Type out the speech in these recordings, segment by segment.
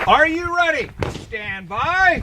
Are you ready? Stand by.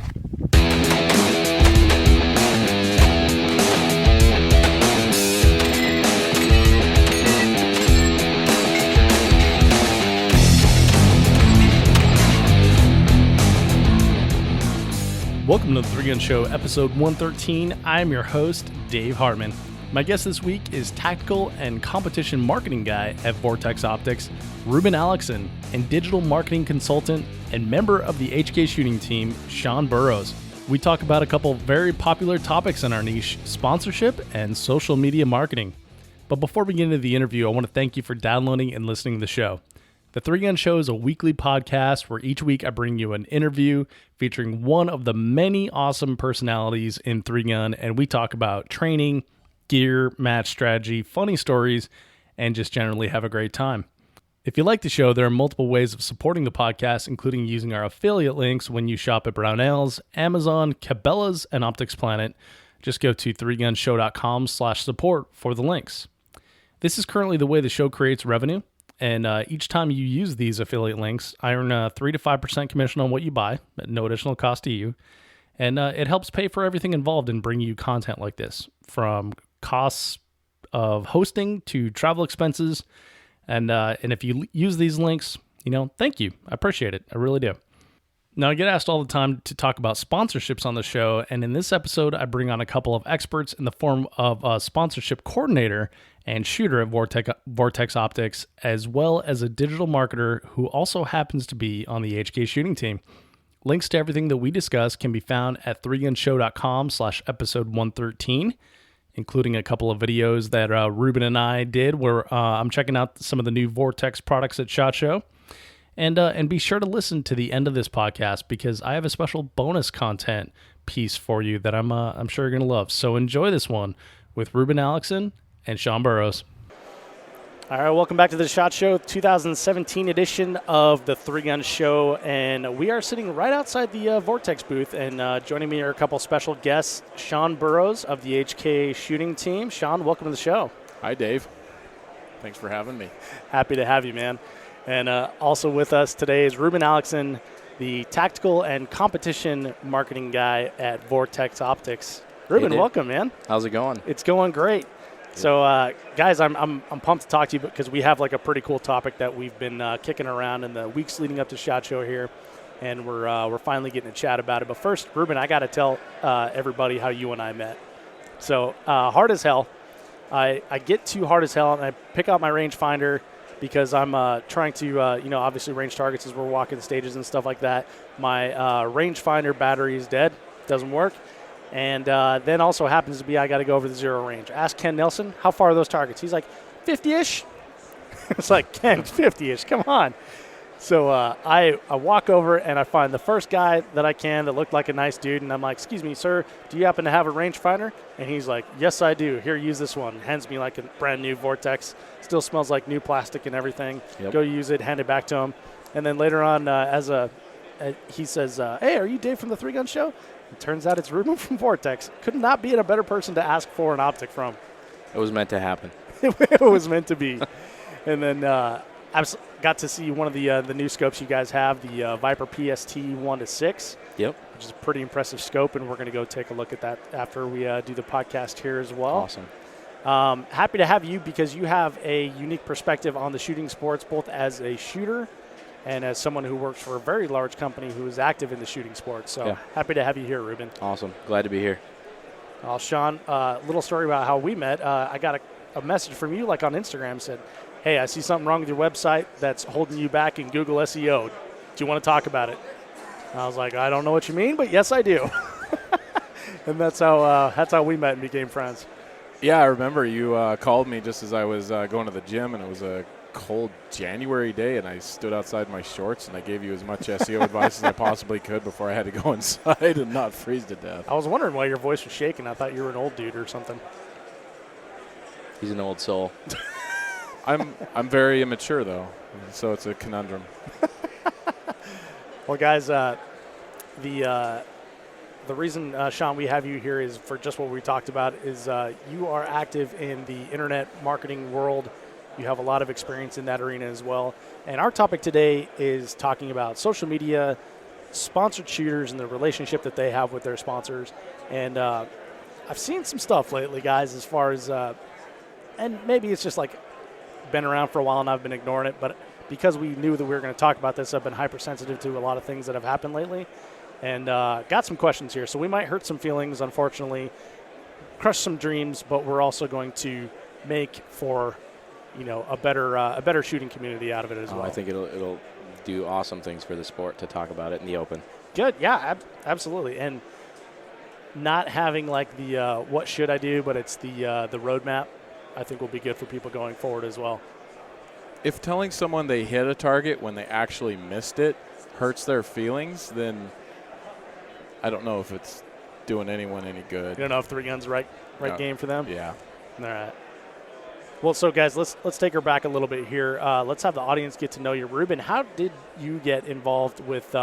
Welcome to the 3 Gun Show, episode 113. I'm your host, Dave Hartman. My guest this week is tactical and competition marketing guy at Vortex Optics, Reuben Aleckson, and digital marketing consultant and member of the HK shooting team, Sean Burrows. We talk about a couple very popular topics in our niche, sponsorship and social media marketing. But before we get into the interview, I want to thank you for downloading and listening to the show. The 3 Gun Show is a weekly podcast where each week I bring you an interview featuring one of the many awesome personalities in 3 Gun, and we talk about training, gear, match strategy, funny stories, and just generally have a great time. If you like the show, there are multiple ways of supporting the podcast, including using our affiliate links when you shop at Brownells, Amazon, Cabela's, and Optics Planet. Just go to 3gunshow.com/support for the links. This is currently the way the show creates revenue. And each time you use these affiliate links, I earn a 3 to 5% commission on what you buy at no additional cost to you. And it helps pay for everything involved in bringing you content like this, from costs of hosting to travel expenses. And if you use these links, thank you. I appreciate it. I really do. Now, I get asked all the time to talk about sponsorships on the show, and in this episode, I bring on a couple of experts in the form of a sponsorship coordinator and shooter at Vortex Optics, as well as a digital marketer who also happens to be on the HK shooting team. Links to everything that we discuss can be found at 3gunshow.com/episode 113, including a couple of videos that Reuben and I did where I'm checking out some of the new Vortex products at SHOT Show. And be sure to listen to the end of this podcast because I have a special bonus content piece for you that I'm sure you're going to love. So enjoy this one with Reuben Aleckson and Sean Burrows. All right, welcome back to the SHOT Show, 2017 edition of the 3 Gun Show. And we are sitting right outside the Vortex booth. And joining me are a couple special guests, Sean Burrows of the HK shooting team. Sean, welcome to the show. Hi, Dave. Thanks for having me. Happy to have you, man. And also with us today is Reuben Aleckson, the tactical and competition marketing guy at Vortex Optics. Reuben, welcome, man. How's it going? It's going great. Good. So, guys, I'm pumped to talk to you because we have like a pretty cool topic that we've been kicking around in the weeks leading up to SHOT Show here, and we're finally getting to chat about it. But first, Reuben, I got to tell everybody how you and I met. So, hard as hell. I get to hard as hell, and I pick out my rangefinder because I'm trying to, obviously range targets as we're walking the stages and stuff like that. My rangefinder battery is dead, doesn't work. And then also happens to be I got to go over the zero range. Ask Ken Nelson, how far are those targets? He's like, 50-ish? It's like, Ken, 50-ish, come on. So I walk over and I find the first guy that I can that looked like a nice dude. And I'm like, excuse me, sir, do you happen to have a rangefinder? And he's like, yes, I do. Here, use this one. Hands me like a brand new Vortex. Still smells like new plastic and everything. Yep. Go use it, hand it back to him. And then later on, he says, hey, are you Dave from the 3 Gun Show? It turns out it's Reuben from Vortex. Could not be a better person to ask for an optic from. It was meant to happen. It was meant to be. And then I got to see one of the new scopes you guys have, the Viper PST 1-6. Yep. Which is a pretty impressive scope, and we're going to go take a look at that after we do the podcast here as well. Awesome. Happy to have you because you have a unique perspective on the shooting sports, both as a shooter and as someone who works for a very large company who is active in the shooting sports. So Happy to have you here, Reuben. Awesome. Glad to be here. Sean, a little story about how we met. I got a message from you like on Instagram said, hey, I see something wrong with your website that's holding you back in Google SEO. Do you want to talk about it? And I was like, I don't know what you mean, but yes, I do. And that's how we met and became friends. Yeah, I remember you called me just as I was going to the gym, and it was a cold January day, and I stood outside my shorts, and I gave you as much SEO advice as I possibly could before I had to go inside and not freeze to death. I was wondering why your voice was shaking. I thought you were an old dude or something. He's an old soul. I'm very immature, though, so it's a conundrum. Well, guys, the reason, Sean, we have you here is for just what we talked about is you are active in the internet marketing world You have a lot of experience in that arena as well. And our topic today is talking about social media, sponsored shooters, and the relationship that they have with their sponsors. And I've seen some stuff lately, guys, as far as and maybe it's just like been around for a while and I've been ignoring it, but because we knew that we were going to talk about this, I've been hypersensitive to a lot of things that have happened lately, and got some questions here. So we might hurt some feelings, unfortunately, crush some dreams, but we're also going to make for, a better shooting community out of it as well. I think it'll do awesome things for the sport to talk about it in the open. Good, yeah, absolutely, and not having like the what should I do, but it's the roadmap. I think will be good for people going forward as well. If telling someone they hit a target when they actually missed it hurts their feelings, then I don't know if it's doing anyone any good. You don't know if 3 guns right game for them? Yeah. All right. Well, so guys, let's take her back a little bit here. Let's have the audience get to know you. Reuben, how did you get involved with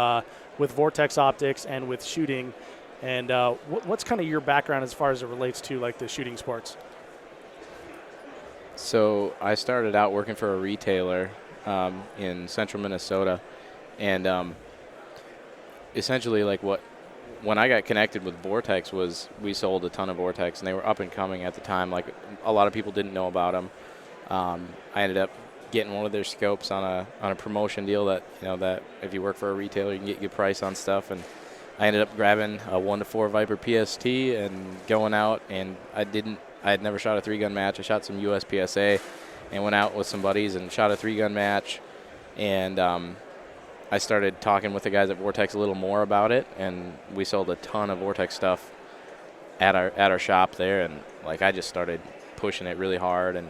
Vortex Optics and with shooting? And what's kind of your background as far as it relates to like the shooting sports? So I started out working for a retailer in central Minnesota, and essentially when I got connected with Vortex was we sold a ton of Vortex, and they were up and coming at the time. Like a lot of people didn't know about them. I ended up getting one of their scopes on a promotion deal that that if you work for a retailer you can get a good price on stuff, and I ended up grabbing a 1-4 Viper PST and going out, and I had never shot a 3-gun match. I shot some USPSA and went out with some buddies and shot a 3-gun match. And I started talking with the guys at Vortex a little more about it, and we sold a ton of Vortex stuff at our shop there. And like I just started pushing it really hard. And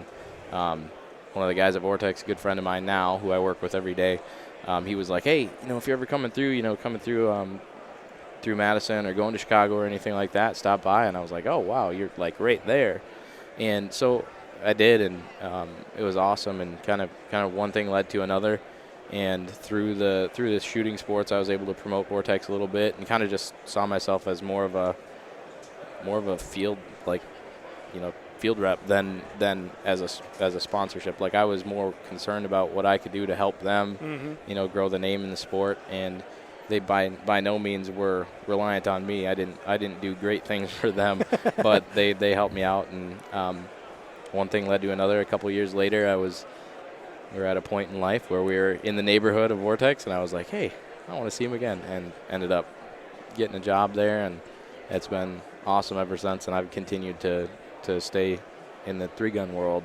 one of the guys at Vortex, a good friend of mine now, who I work with every day, he was like, "Hey, if you're ever coming through through Madison or going to Chicago or anything like that, stop by." And I was like, "Oh wow, you're like right there." And so I did, and it was awesome, and kind of one thing led to another, and through the shooting sports I was able to promote Vortex a little bit, and kind of just saw myself as more of a field field rep than as a sponsorship. Like I was more concerned about what I could do to help them grow the name in the sport, and they by no means were reliant on me. I didn't do great things for them, but they helped me out, and one thing led to another. A couple years later, we were at a point in life where we were in the neighborhood of Vortex, and I was like, "Hey, I want to see him again," and ended up getting a job there, and it's been awesome ever since. And I've continued to stay in the 3-gun world,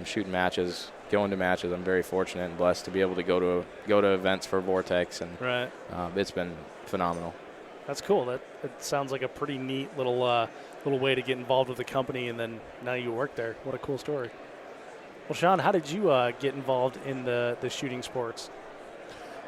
shooting matches, going to matches. I'm very fortunate and blessed to be able to go to events for Vortex, and right. It's been phenomenal. That's cool. That sounds like a pretty neat little way to get involved with the company, and then now you work there. What a cool story. Well, Sean, how did you get involved in the shooting sports?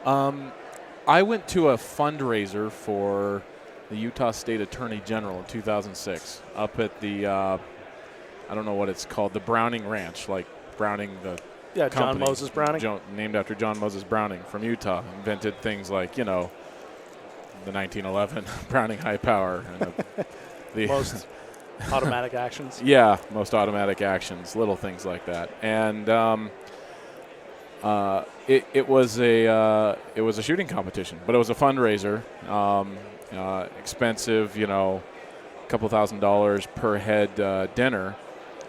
I went to a fundraiser for the Utah State Attorney General in 2006 up at the I don't know what it's called, the Browning Ranch, like Browning the company. John Moses Browning. Named after John Moses Browning from Utah. Invented things like, the 1911 Browning high power. And the most automatic actions. Yeah, most automatic actions, little things like that. And it was a shooting competition, but it was a fundraiser. Expensive, a couple $1,000s per head dinner.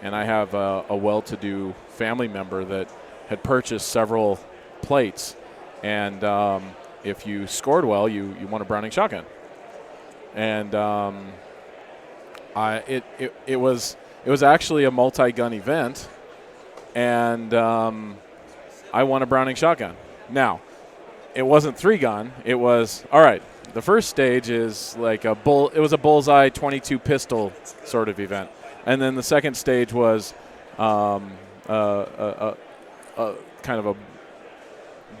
And I have a well-to-do family member that had purchased several plates, and if you scored well, you won a Browning shotgun. And it was actually a multi-gun event, and I won a Browning shotgun. Now, it wasn't 3-gun. It was all right. The first stage is like it was a bullseye 22 pistol sort of event. And then the second stage was kind of a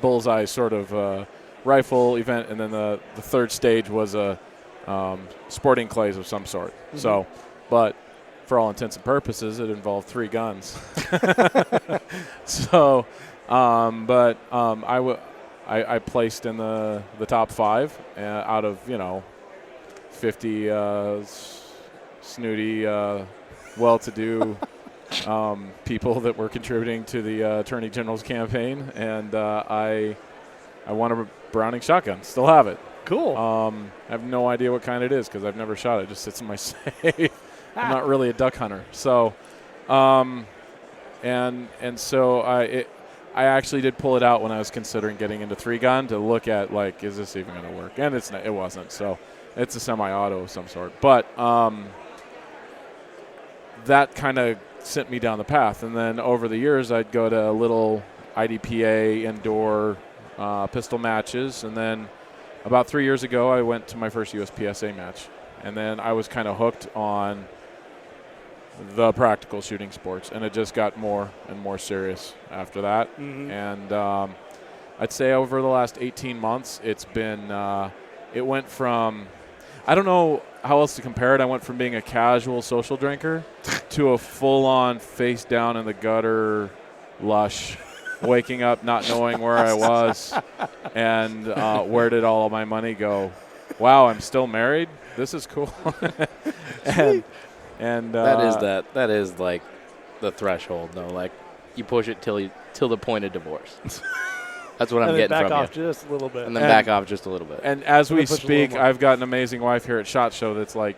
bullseye sort of rifle event, and then the third stage was a sporting clays of some sort. Mm-hmm. So, but for all intents and purposes, it involved 3 guns. So, I placed in the top 5 out of 50 snooty, well-to-do people that were contributing to the Attorney General's campaign, and I won a Browning shotgun. Still have it. Cool. I have no idea what kind it is because I've never shot it. It just sits in my safe. I'm not really a duck hunter. So, and so I actually did pull it out when I was considering getting into 3-gun to look at, like, is this even going to work? And it wasn't. So it's a semi-auto of some sort. But that kind of sent me down the path. And then over the years, I'd go to little IDPA indoor pistol matches. And then about 3 years ago, I went to my first USPSA match. And then I was kind of hooked on the practical shooting sports. And it just got more and more serious after that. Mm-hmm. And I'd say over the last 18 months, it's been it went from, I don't know how else to compare it. I went from being a casual social drinker to a full-on face down in the gutter lush, waking up not knowing where I was and where did all of my money go. Wow, I'm still married? This is cool. and that is like the threshold, though. Like, you push it till the point of divorce. That's what I'm getting from you. And then back off just a little bit. And then back off just a little bit. And as we speak, I've got an amazing wife here at SHOT Show that's like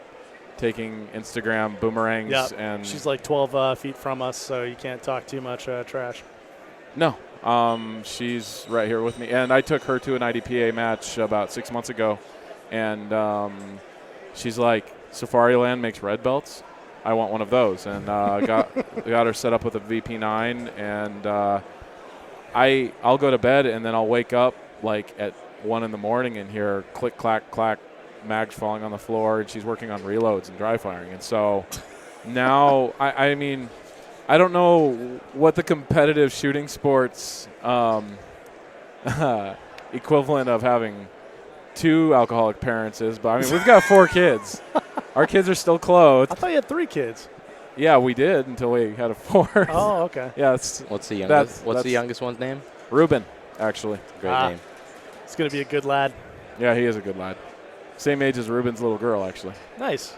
taking Instagram boomerangs. Yeah, and she's like 12 feet from us, so you can't talk too much trash. No, she's right here with me. And I took her to an IDPA match about 6 months ago. And she's like, Safariland makes red belts. I want one of those. And got her set up with a VP9. And I'll go to bed, and then I'll wake up like at 1 in the morning and hear click, clack, clack, mags falling on the floor, and she's working on reloads and dry firing. And so now, I mean, I don't know what the competitive shooting sports equivalent of having 2 alcoholic parents is, but I mean, we've got 4 kids. Our kids are still clothed. I thought you had 3 kids. Yeah, we did until we had a 4th. Oh, okay. Yeah. What's the youngest? What's the youngest one's name? Reuben, actually. Great name. It's going to be a good lad. Yeah, he is a good lad. Same age as Reuben's little girl, actually. Nice.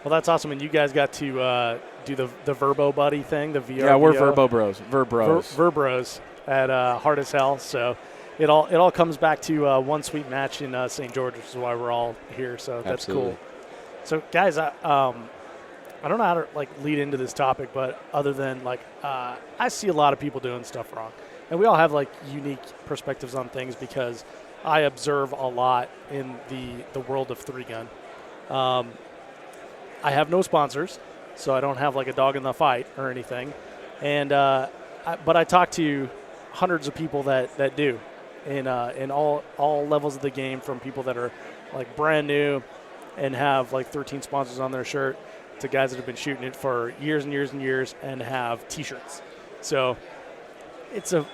Well, that's awesome. And you guys got to do the Verbo Buddy thing, the VR. Yeah, we're Verbo Bros. Verbros at Hard as Hell. So it all comes back to one sweet match in St. George, which is why we're all here. So that's Absolutely. cool. So, guys, I don't know how to like lead into this topic, but other than like I see a lot of people doing stuff wrong, and we all have like unique perspectives on things because I observe a lot in the world of 3-gun. I have no sponsors, so I don't have like a dog in the fight or anything, and but I talk to hundreds of people that do in all levels of the game, from people that are like brand new and have like 13 sponsors on their shirt, to guys that have been shooting it for years and years and years and have T-shirts. So it's a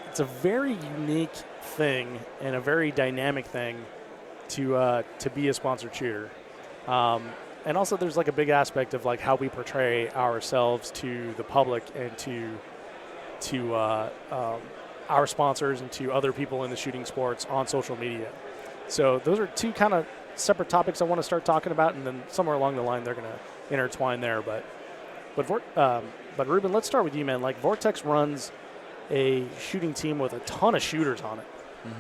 very unique thing and a very dynamic thing to be a sponsored shooter. And also there's like a big aspect of like how we portray ourselves to the public and to our sponsors and to other people in the shooting sports on social media. So those are 2 kind of separate topics I want to start talking about, and then somewhere along the line they're going to intertwine there. But Reuben, let's start with you, man. Like, Vortex runs a shooting team with a ton of shooters on it,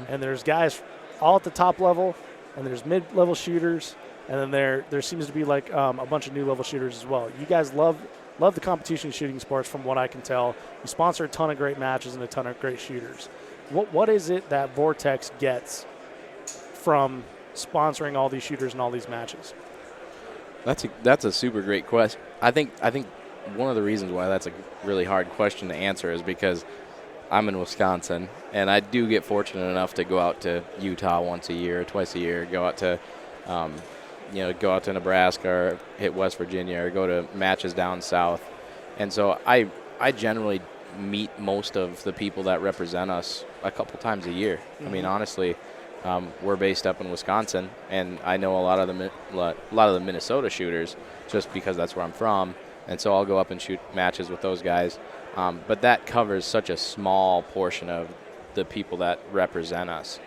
and there's guys all at the top level, and there's mid-level shooters, and then there seems to be like a bunch of new level shooters as well. You guys love the competition shooting sports, from what I can tell. You sponsor a ton of great matches and a ton of great shooters. What is it that Vortex from sponsoring all these shooters and all these matches? That's a super great question. I think one of the reasons why that's a really hard question to answer is because I'm in Wisconsin, and I do get fortunate enough to go out to Utah once a year, twice a year, go out to Nebraska or hit West Virginia or go to matches down south. And so I generally meet most of the people that represent us a couple times a year. I mean, honestly, we're based up in Wisconsin, and I know a lot of the Minnesota shooters just because that's where I'm from. And so I'll go up and shoot matches with those guys. But that covers such a small portion of the people that represent us.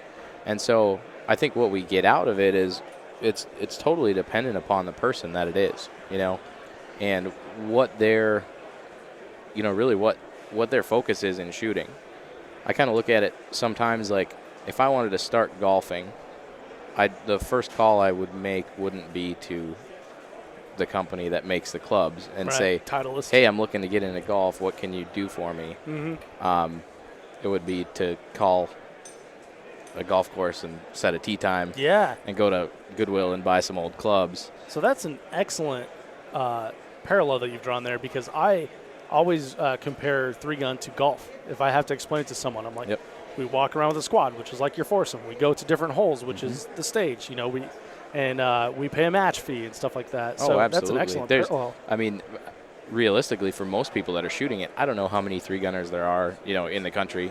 And so I think what we get out of it is it's totally dependent upon the person that it is, and what their really what their focus is in shooting. I kind of look at it sometimes like if I wanted to start golfing, the first call I would make wouldn't be to the company that makes the clubs and say, Titleist. hey, I'm looking to get into golf. What can you do for me? Mm-hmm. It would be to call a golf course and set a tee time. Yeah. And go to Goodwill and buy some old clubs. So that's an excellent parallel that you've drawn there, because I always compare 3-gun to golf. If I have to explain it to someone, I'm like, yep. We walk around with a squad, which is like your foursome. We go to different holes, which is the stage. We pay a match fee and stuff like that. Oh, so absolutely. That's an excellent parallel. I mean, realistically, for most people that are shooting it, I don't know how many 3-gunners there are, in the country.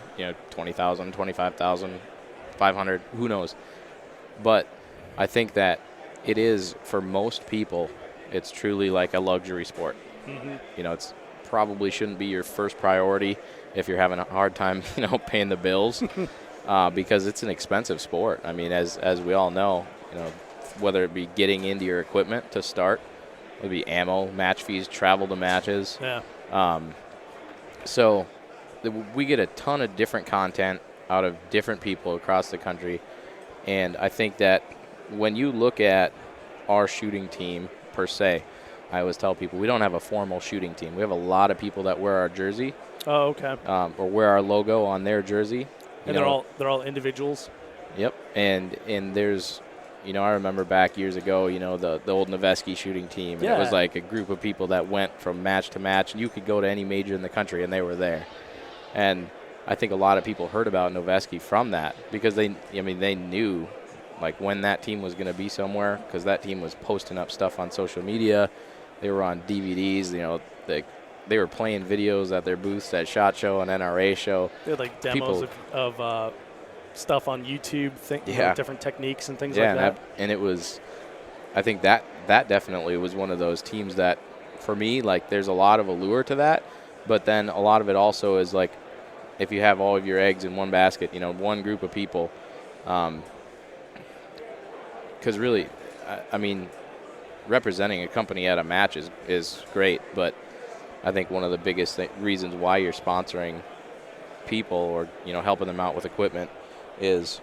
20,000, 25,000, 500, who knows? But I think that it is, for most people, it's truly like a luxury sport. Mm-hmm. It's probably shouldn't be your first priority if you're having a hard time, paying the bills, because it's an expensive sport. I mean, as we all know, whether it be getting into your equipment to start, whether it be ammo, match fees, travel to matches. Yeah. So we get a ton of different content out of different people across the country, and I think that when you look at our shooting team per se, I always tell people we don't have a formal shooting team. We have a lot of people that wear our jersey. Oh, okay. Or wear our logo on their jersey. And they're all individuals. Yep. And there's, I remember back years ago, the old Noveski shooting team. And it was like a group of people that went from match to match, and you could go to any major in the country and they were there. And I think a lot of people heard about Noveski from that, because they knew like when that team was going to be somewhere, because that team was posting up stuff on social media. They were on DVDs, they were playing videos at their booths at SHOT Show and NRA Show. They had like demos of stuff on YouTube, different techniques and things like that. And it was, I think that definitely was one of those teams that, for me, like there's a lot of allure to that, but then a lot of it also is like, if you have all of your eggs in one basket, one group of people, because really, I mean, representing a company at a match is great, but I think one of the biggest reasons why you're sponsoring people or helping them out with equipment is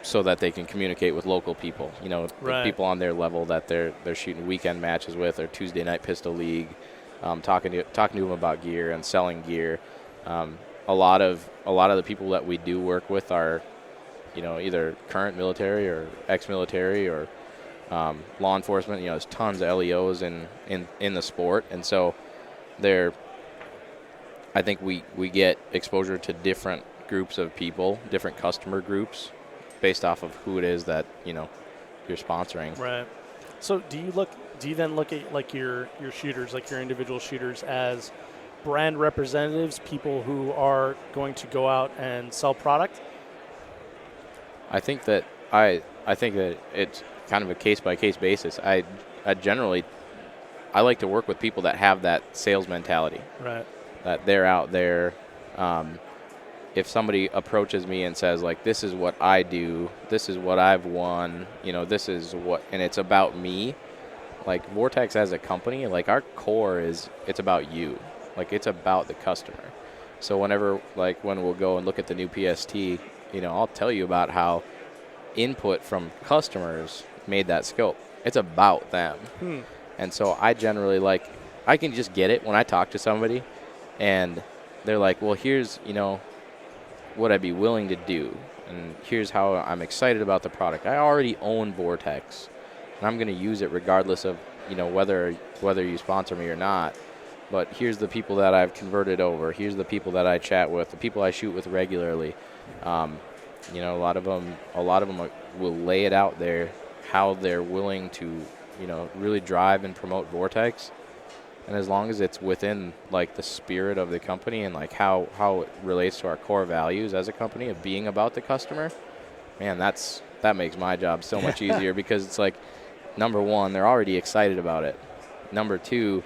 so that they can communicate with local people, the people on their level that they're shooting weekend matches with, or Tuesday night pistol league, talking to them about gear and selling gear. A lot of the people that we do work with are either current military or ex-military or law enforcement. There's tons of LEOs in the sport, and so I think we get exposure to different groups of people, different customer groups, based off of who it is that you're sponsoring. Right. So do you then look at like your shooters, like your individual shooters, as brand representatives, people who are going to go out and sell product? I think that it's kind of a case-by-case basis. I generally like to work with people that have that sales mentality. Right. That they're out there. If somebody approaches me and says, like, this is what I do, this is what I've won, this is what, and it's about me, like Vortex as a company, like our core it's about you. Like, it's about the customer. So whenever, like, when we'll go and look at the new PST, I'll tell you about how input from customers made that scope. It's about them. And so I generally I can just get it when I talk to somebody and they're like, well, here's, what I'd be willing to do. And here's how I'm excited about the product. I already own Vortex, and I'm going to use it regardless of, whether you sponsor me or not. But here's the people that I've converted over. Here's the people that I chat with, the people I shoot with regularly. A lot of them will lay it out there how they're willing to, really drive and promote Vortex. And as long as it's within like the spirit of the company and like how it relates to our core values as a company of being about the customer, man, that makes my job so much easier, because it's like, number one, they're already excited about it. Number two,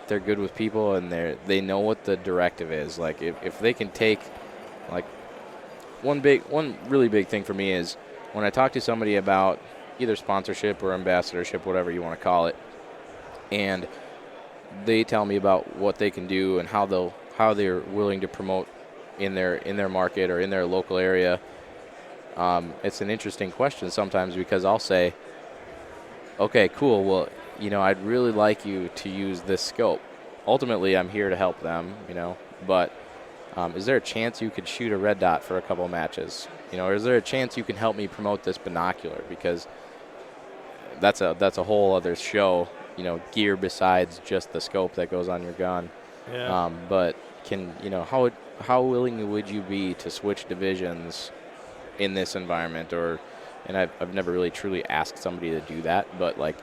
they're good with people and they know what the directive is. Like if they can take, like, one really big thing for me is when I talk to somebody about either sponsorship or ambassadorship, whatever you want to call it, and they tell me about what they can do and how they're willing to promote in their market or in their local area. It's an interesting question sometimes because I'll say, okay, cool. Well, I'd really like you to use this scope. Ultimately, I'm here to help them, but is there a chance you could shoot a red dot for a couple matches? Or is there a chance you can help me promote this binocular? Because that's a whole other show, gear besides just the scope that goes on your gun. Yeah. But how willing would you be to switch divisions in this environment? And I've never really truly asked somebody to do that, but like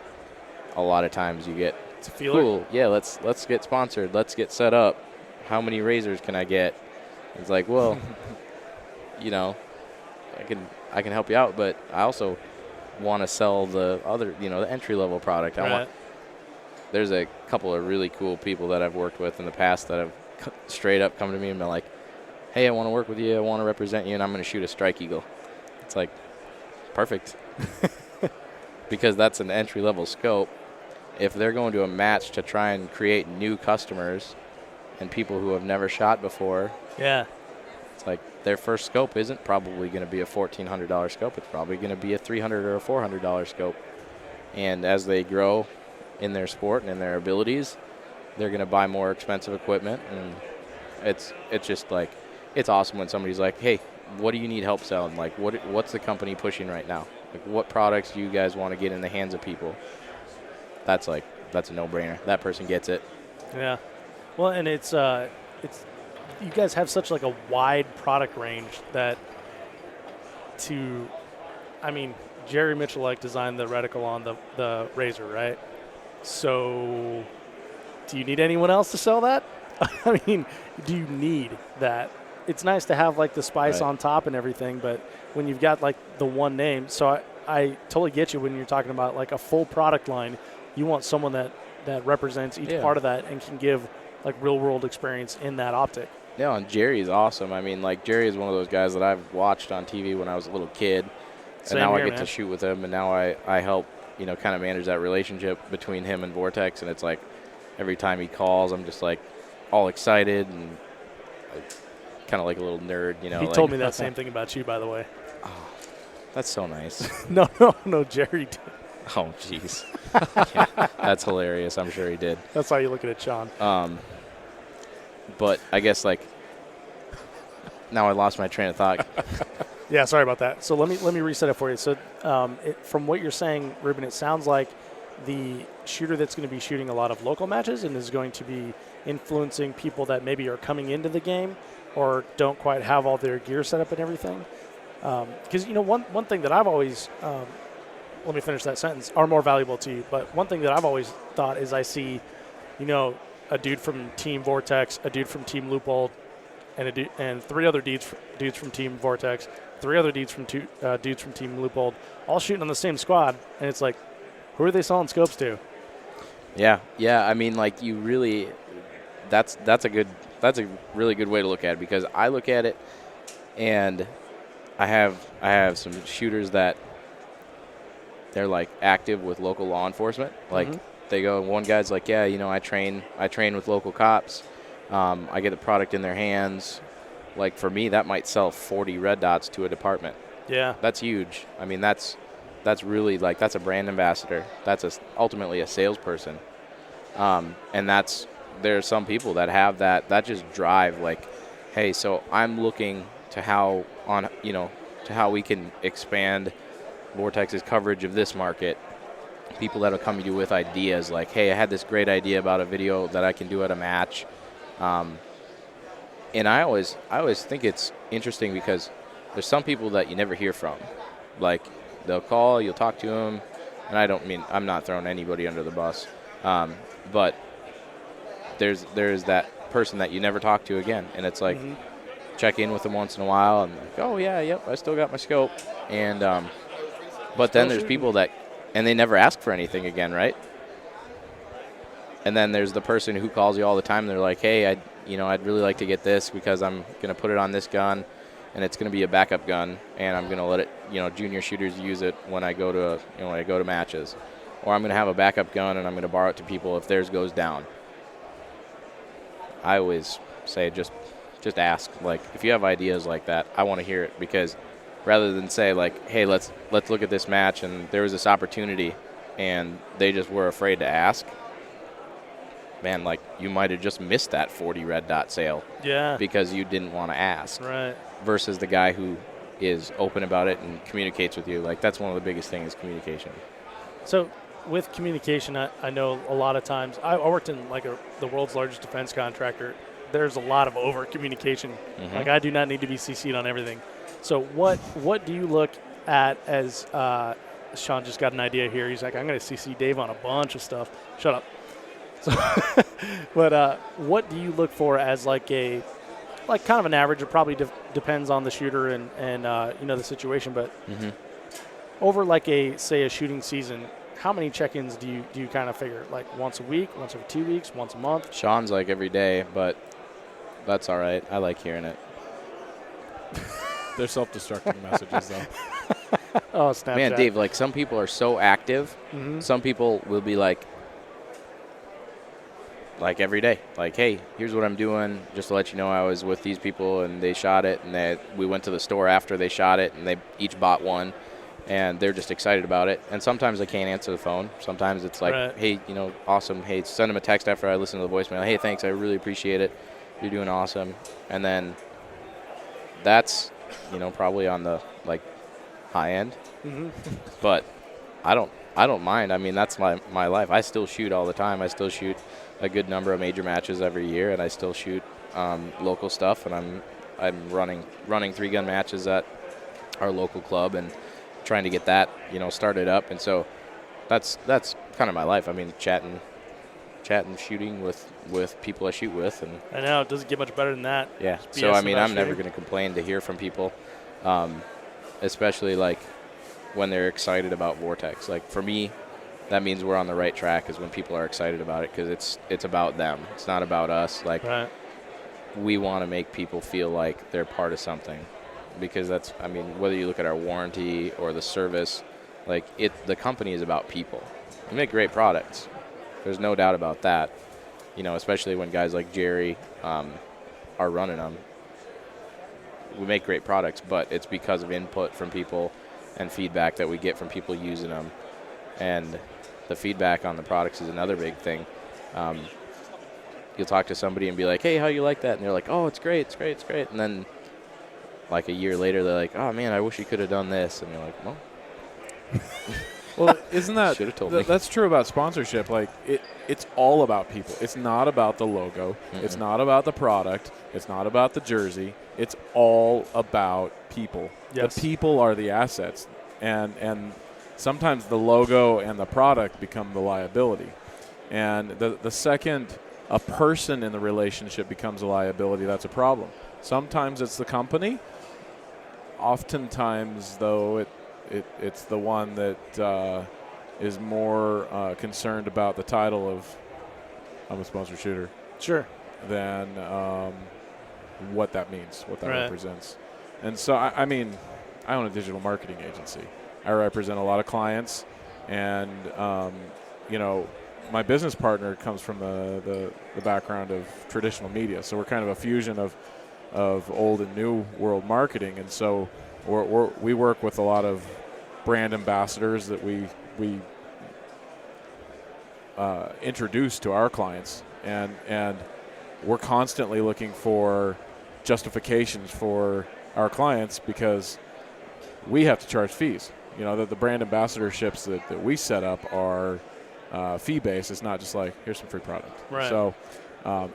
a lot of times you get, It's a feeler. cool, yeah, let's get sponsored, let's get set up. How many razors can I get? It's like, well, I can help you out, but I also want to sell the other, the entry level product. There's a couple of really cool people that I've worked with in the past that have straight up come to me and been like, hey, I want to work with you, I want to represent you, and I'm going to shoot a Strike Eagle. It's like, perfect. Because that's an entry level scope. If they're going to a match to try and create new customers and people who have never shot before, Yeah. it's like their first scope isn't probably going to be a $1,400 scope. It's probably going to be a $300 or a $400 scope. And as they grow in their sport and in their abilities, they're going to buy more expensive equipment. And it's just like, it's awesome when somebody's like, hey, what do you need help selling? Like, what's the company pushing right now? Like, what products do you guys want to get in the hands of people? That's a no-brainer. That person gets it. Yeah. Well, and it's you guys have such like a wide product range that Jerry Mitchell designed the reticle on the Razor, right? So do you need anyone else to sell that? I mean, do you need that? It's nice to have like the spice on top and everything, but when you've got like the one name, so I totally get you when you're talking about like a full product line. You want someone that represents each part of that and can give like real world experience in that optic. Yeah, and Jerry's awesome. I mean, like, Jerry is one of those guys that I've watched on TV when I was a little kid, and now I get to shoot with him, and now I help, kind of manage that relationship between him and Vortex, and it's like every time he calls, I'm just like all excited and kind of like a little nerd, He told me that same thing about you, by the way. Oh, that's so nice. No, Jerry did. Oh, jeez. That's hilarious. I'm sure he did. That's how you look at it, Sean. But I guess like now I lost my train of thought. Yeah, sorry about that. So let me reset it for you. So from what you're saying, Reuben, it sounds like the shooter that's going to be shooting a lot of local matches and is going to be influencing people that maybe are coming into the game or don't quite have all their gear set up and everything. Because one thing that I've always let me finish that sentence, are more valuable to you. But one thing that I've always thought is I see, a dude from Team Vortex, a dude from Team Loophole, and three other dudes from Team Vortex, three other dudes from Team Loophole, all shooting on the same squad. And it's like, who are they selling scopes to? Yeah. I mean, like, you really, that's a really good way to look at it, because I look at it and I have some shooters that they're like active with local law enforcement. Like they go, one guy's like, yeah, I train with local cops. I get the product in their hands. Like for me, that might sell 40 red dots to a department. Yeah. That's huge. I mean, that's really like, that's a brand ambassador. That's ultimately a salesperson. And there's some people that have that just drive, like, hey, so I'm looking to how we can expand Vortex's coverage of this market. People that will come to you with ideas like, hey, I had this great idea about a video that I can do at a match. And I always think it's interesting because there's some people that you never hear from. Like, they'll call, you'll talk to them, and I'm not throwing anybody under the bus. But there's that person that you never talk to again, and it's like, check in with them once in a while, and like, oh yeah, yep, I still got my scope, and but then there's people that, and they never ask for anything again, right? And then there's the person who calls you all the time. They're like, hey, I'd really like to get this because I'm gonna put it on this gun, and it's gonna be a backup gun, and I'm gonna let it, junior shooters use it when I go to matches, or I'm gonna have a backup gun and I'm gonna borrow it to people if theirs goes down. I always say just ask. Like, if you have ideas like that, I want to hear it, because rather than say like, hey, let's look at this match and there was this opportunity and they just were afraid to ask, man, like, you might have just missed that 40 red dot sale because you didn't want to ask. Right. Versus the guy who is open about it and communicates with you. Like, that's one of the biggest things, is communication. So with communication, I know a lot of times, I worked in like the world's largest defense contractor. There's a lot of over communication. Mm-hmm. Like, I do not need to be CC'd on everything. So what do you look at as Sean just got an idea here. He's like, I'm going to CC Dave on a bunch of stuff. Shut up. So, but what do you look for as like kind of an average? It probably depends on the shooter and the situation. But over like say a shooting season, how many check-ins do you kind of figure? Like once a week, once every 2 weeks, once a month? Sean's like every day, but that's all right. I like hearing it. They're self-destructing messages, though. Oh, Snapchat. Man, Dave, like, some people are so active. Mm-hmm. Some people will be like every day, like, hey, here's what I'm doing, just to let you know I was with these people and they shot it, and we went to the store after they shot it and they each bought one, and they're just excited about it. And sometimes they can't answer the phone. Sometimes it's like, right. Hey, awesome. Hey, send them a text after I listen to the voicemail. Hey, thanks, I really appreciate it. You're doing awesome. And then that's, probably on the like high end. Mm-hmm. But I don't mind. I mean, that's my life. I still shoot all the time. I still shoot a good number of major matches every year, and I still shoot local stuff. And I'm running 3-gun matches at our local club and trying to get that started up. And so that's kind of my life. I mean, chatting, shooting with people I shoot with. And I know, it doesn't get much better than that. Yeah. Just So, I BSing mean, about I'm never shooting. going to complain to hear from people, especially, like, when they're excited about Vortex. Like, for me, that means we're on the right track, is when people are excited about it, because it's about them. It's not about us. Like, Right. we want to make people feel like they're part of something, because that's, I mean, whether you look at our warranty or the service, like, the company is about people. We make great products. There's no doubt about that, especially when guys like Jerry are running them. We make great products, but it's because of input from people and feedback that we get from people using them. And the feedback on the products is another big thing. You'll talk to somebody and be like, hey, how you like that? And they're like, oh, it's great, it's great, it's great. And then like a year later, they're like, oh, man, I wish you could have done this. And you're like, well. Well, isn't that Should've told me. That's true about sponsorship? Like, it's all about people. It's not about the logo. Mm-mm. It's not about the product. It's not about the jersey. It's all about people. Yes. The people are the assets, and sometimes the logo and the product become the liability. And the second a person in the relationship becomes a liability, that's a problem. Sometimes it's the company. Oftentimes, though, it's the one that is more concerned about the title of I'm a sponsored shooter Sure. than what that means, what that Right. represents. And so, I mean, I own a digital marketing agency. I represent a lot of clients, and, my business partner comes from the background of traditional media. So we're kind of a fusion of old and new world marketing. And so we work with a lot of brand ambassadors that we introduce to our clients, and we're constantly looking for justifications for our clients, because we have to charge fees. The brand ambassadorships that we set up are fee-based. It's not just like, here's some free product. Right. So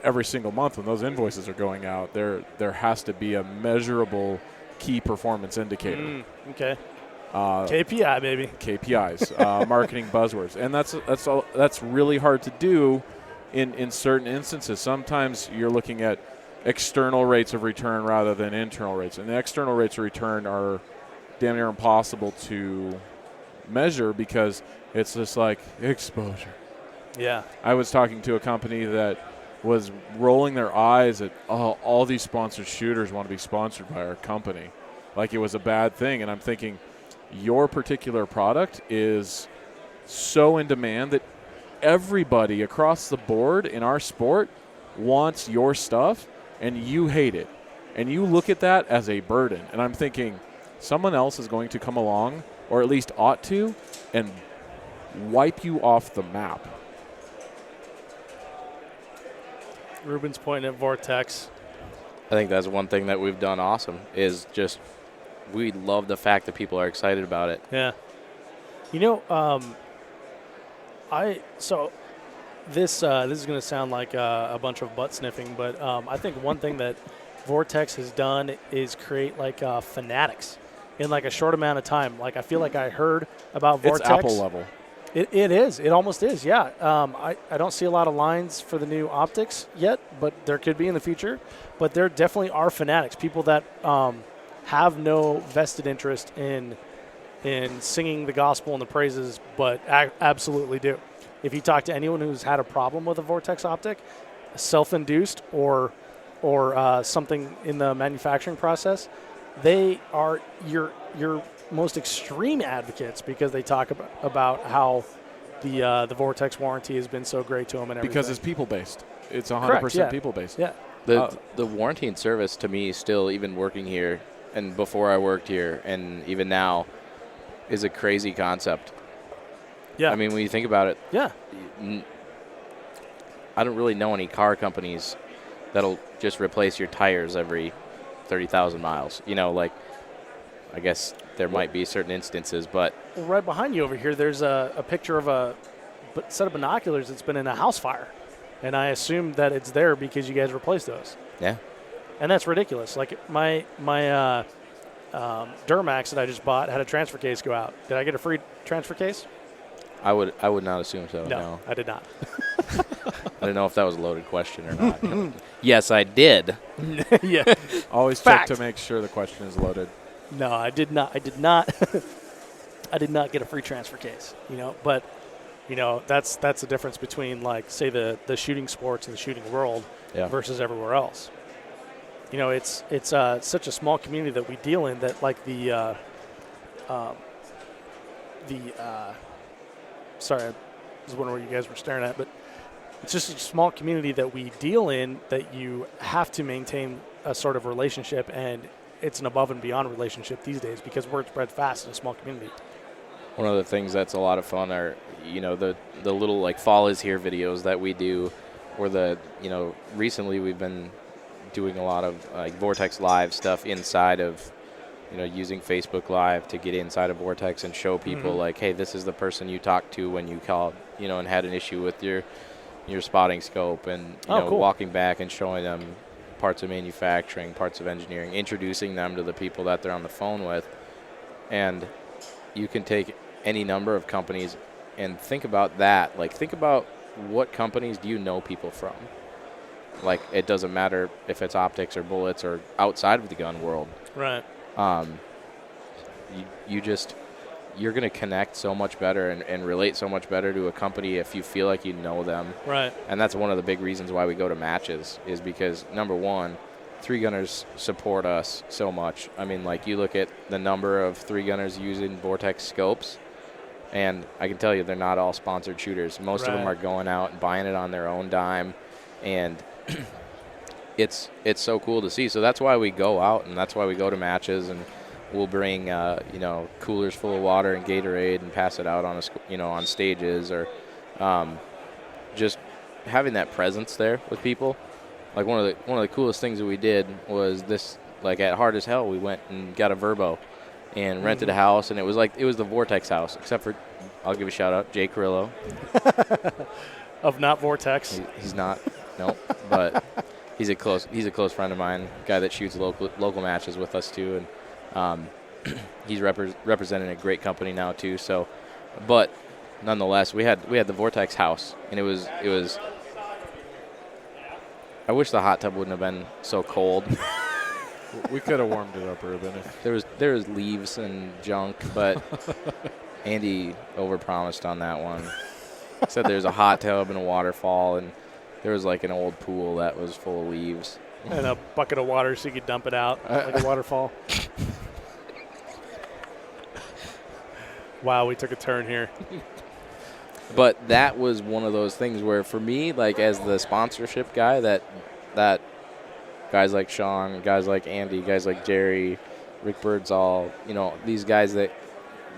every single month when those invoices are going out, there has to be a measurable key performance indicator. Okay. KPI, baby. KPIs, marketing buzzwords, and that's really hard to do in certain instances. Sometimes you're looking at external rates of return rather than internal rates, and the external rates of return are damn near impossible to measure, because it's just like exposure. Yeah. I was talking to a company that was rolling their eyes at all these sponsored shooters want to be sponsored by our company, like it was a bad thing. And I'm thinking, your particular product is so in demand that everybody across the board in our sport wants your stuff and you hate it. And you look at that as a burden. And I'm thinking someone else is going to come along, or at least ought to, and wipe you off the map. Reuben's pointing at Vortex. I think that's one thing that we've done awesome is just we love the fact that people are excited about it. Yeah. You know, this is going to sound like a bunch of butt sniffing, but I think one thing that Vortex has done is create like fanatics in like a short amount of time. Like I feel like I heard about Vortex. It's Apple level. It is. It almost is, yeah. I don't see a lot of lines for the new optics yet, but there could be in the future. But there definitely are fanatics, people that have no vested interest in singing the gospel and the praises, but absolutely do. If you talk to anyone who's had a problem with a Vortex optic, self-induced or something in the manufacturing process, they are your most extreme advocates because they talk about how the Vortex warranty has been so great to them and everything. Because it's people-based. It's 100% people-based. Yeah. The warranty and service to me still, even working here and before I worked here and even now, is a crazy concept. Yeah. I mean, when you think about it, yeah. I don't really know any car companies that'll just replace your tires every 30,000 miles. You know, like, I guess there might be certain instances, but. Well, right behind you over here, there's a picture of a set of binoculars that's been in a house fire. And I assume that it's there because you guys replaced those. Yeah. And that's ridiculous. Like my Duramax that I just bought had a transfer case go out. Did I get a free transfer case? I would not assume so. No. I did not. I don't know if that was a loaded question or not. Yes, I did. Yeah. Always Fact. check to make sure the question is loaded. No, I did not. I did not get a free transfer case. But that's the difference between, like, say the shooting sports and the shooting world versus everywhere else. It's such a small community that we deal in that, like, sorry, I was wondering what you guys were staring at, but it's just a small community that we deal in that you have to maintain a sort of relationship, and it's an above and beyond relationship these days because word spreads fast in a small community. One of the things that's a lot of fun are, the little, like, Fall is Here videos that we do, or recently we've been doing a lot of, like, Vortex Live stuff inside of, using Facebook Live to get inside of Vortex and show people, like, hey, this is the person you talked to when you called, and had an issue with your spotting scope, and, cool. walking back and showing them parts of manufacturing, parts of engineering, introducing them to the people that they're on the phone with. And you can take any number of companies and think about that. Like, think about what companies do you know people from? Like, it doesn't matter if it's optics or bullets or outside of the gun world. Right. You're going to connect so much better and relate so much better to a company if you feel like you know them. Right. And that's one of the big reasons why we go to matches is because, number one, 3-gunners support us so much. I mean, like, you look at the number of 3-gunners using Vortex scopes, and I can tell you they're not all sponsored shooters. Most of them are going out and buying it on their own dime, and it's so cool to see. So that's why we go out, and that's why we go to matches, and we'll bring coolers full of water and Gatorade and pass it out on stages, or just having that presence there with people. Like, one of the coolest things that we did was this, like, at Hard as Hell, we went and got a Verbo and rented a house, and it was the Vortex house, except for, I'll give a shout out, Jay Carrillo. Of not Vortex. He's not, no, but he's a close friend of mine, guy that shoots local matches with us too, and he's representing a great company now too. So, but nonetheless, we had the Vortex house, and it was. I wish the hot tub wouldn't have been so cold. We could have warmed it up, Reuben. There was leaves and junk, but Andy overpromised on that one. Said there's a hot tub and a waterfall, and there was, like, an old pool that was full of leaves. And a bucket of water so you could dump it out like a waterfall. Wow, we took a turn here. But that was one of those things where, for me, like as the sponsorship guy, that guys like Sean, guys like Andy, guys like Jerry, Rick Birdsall, these guys that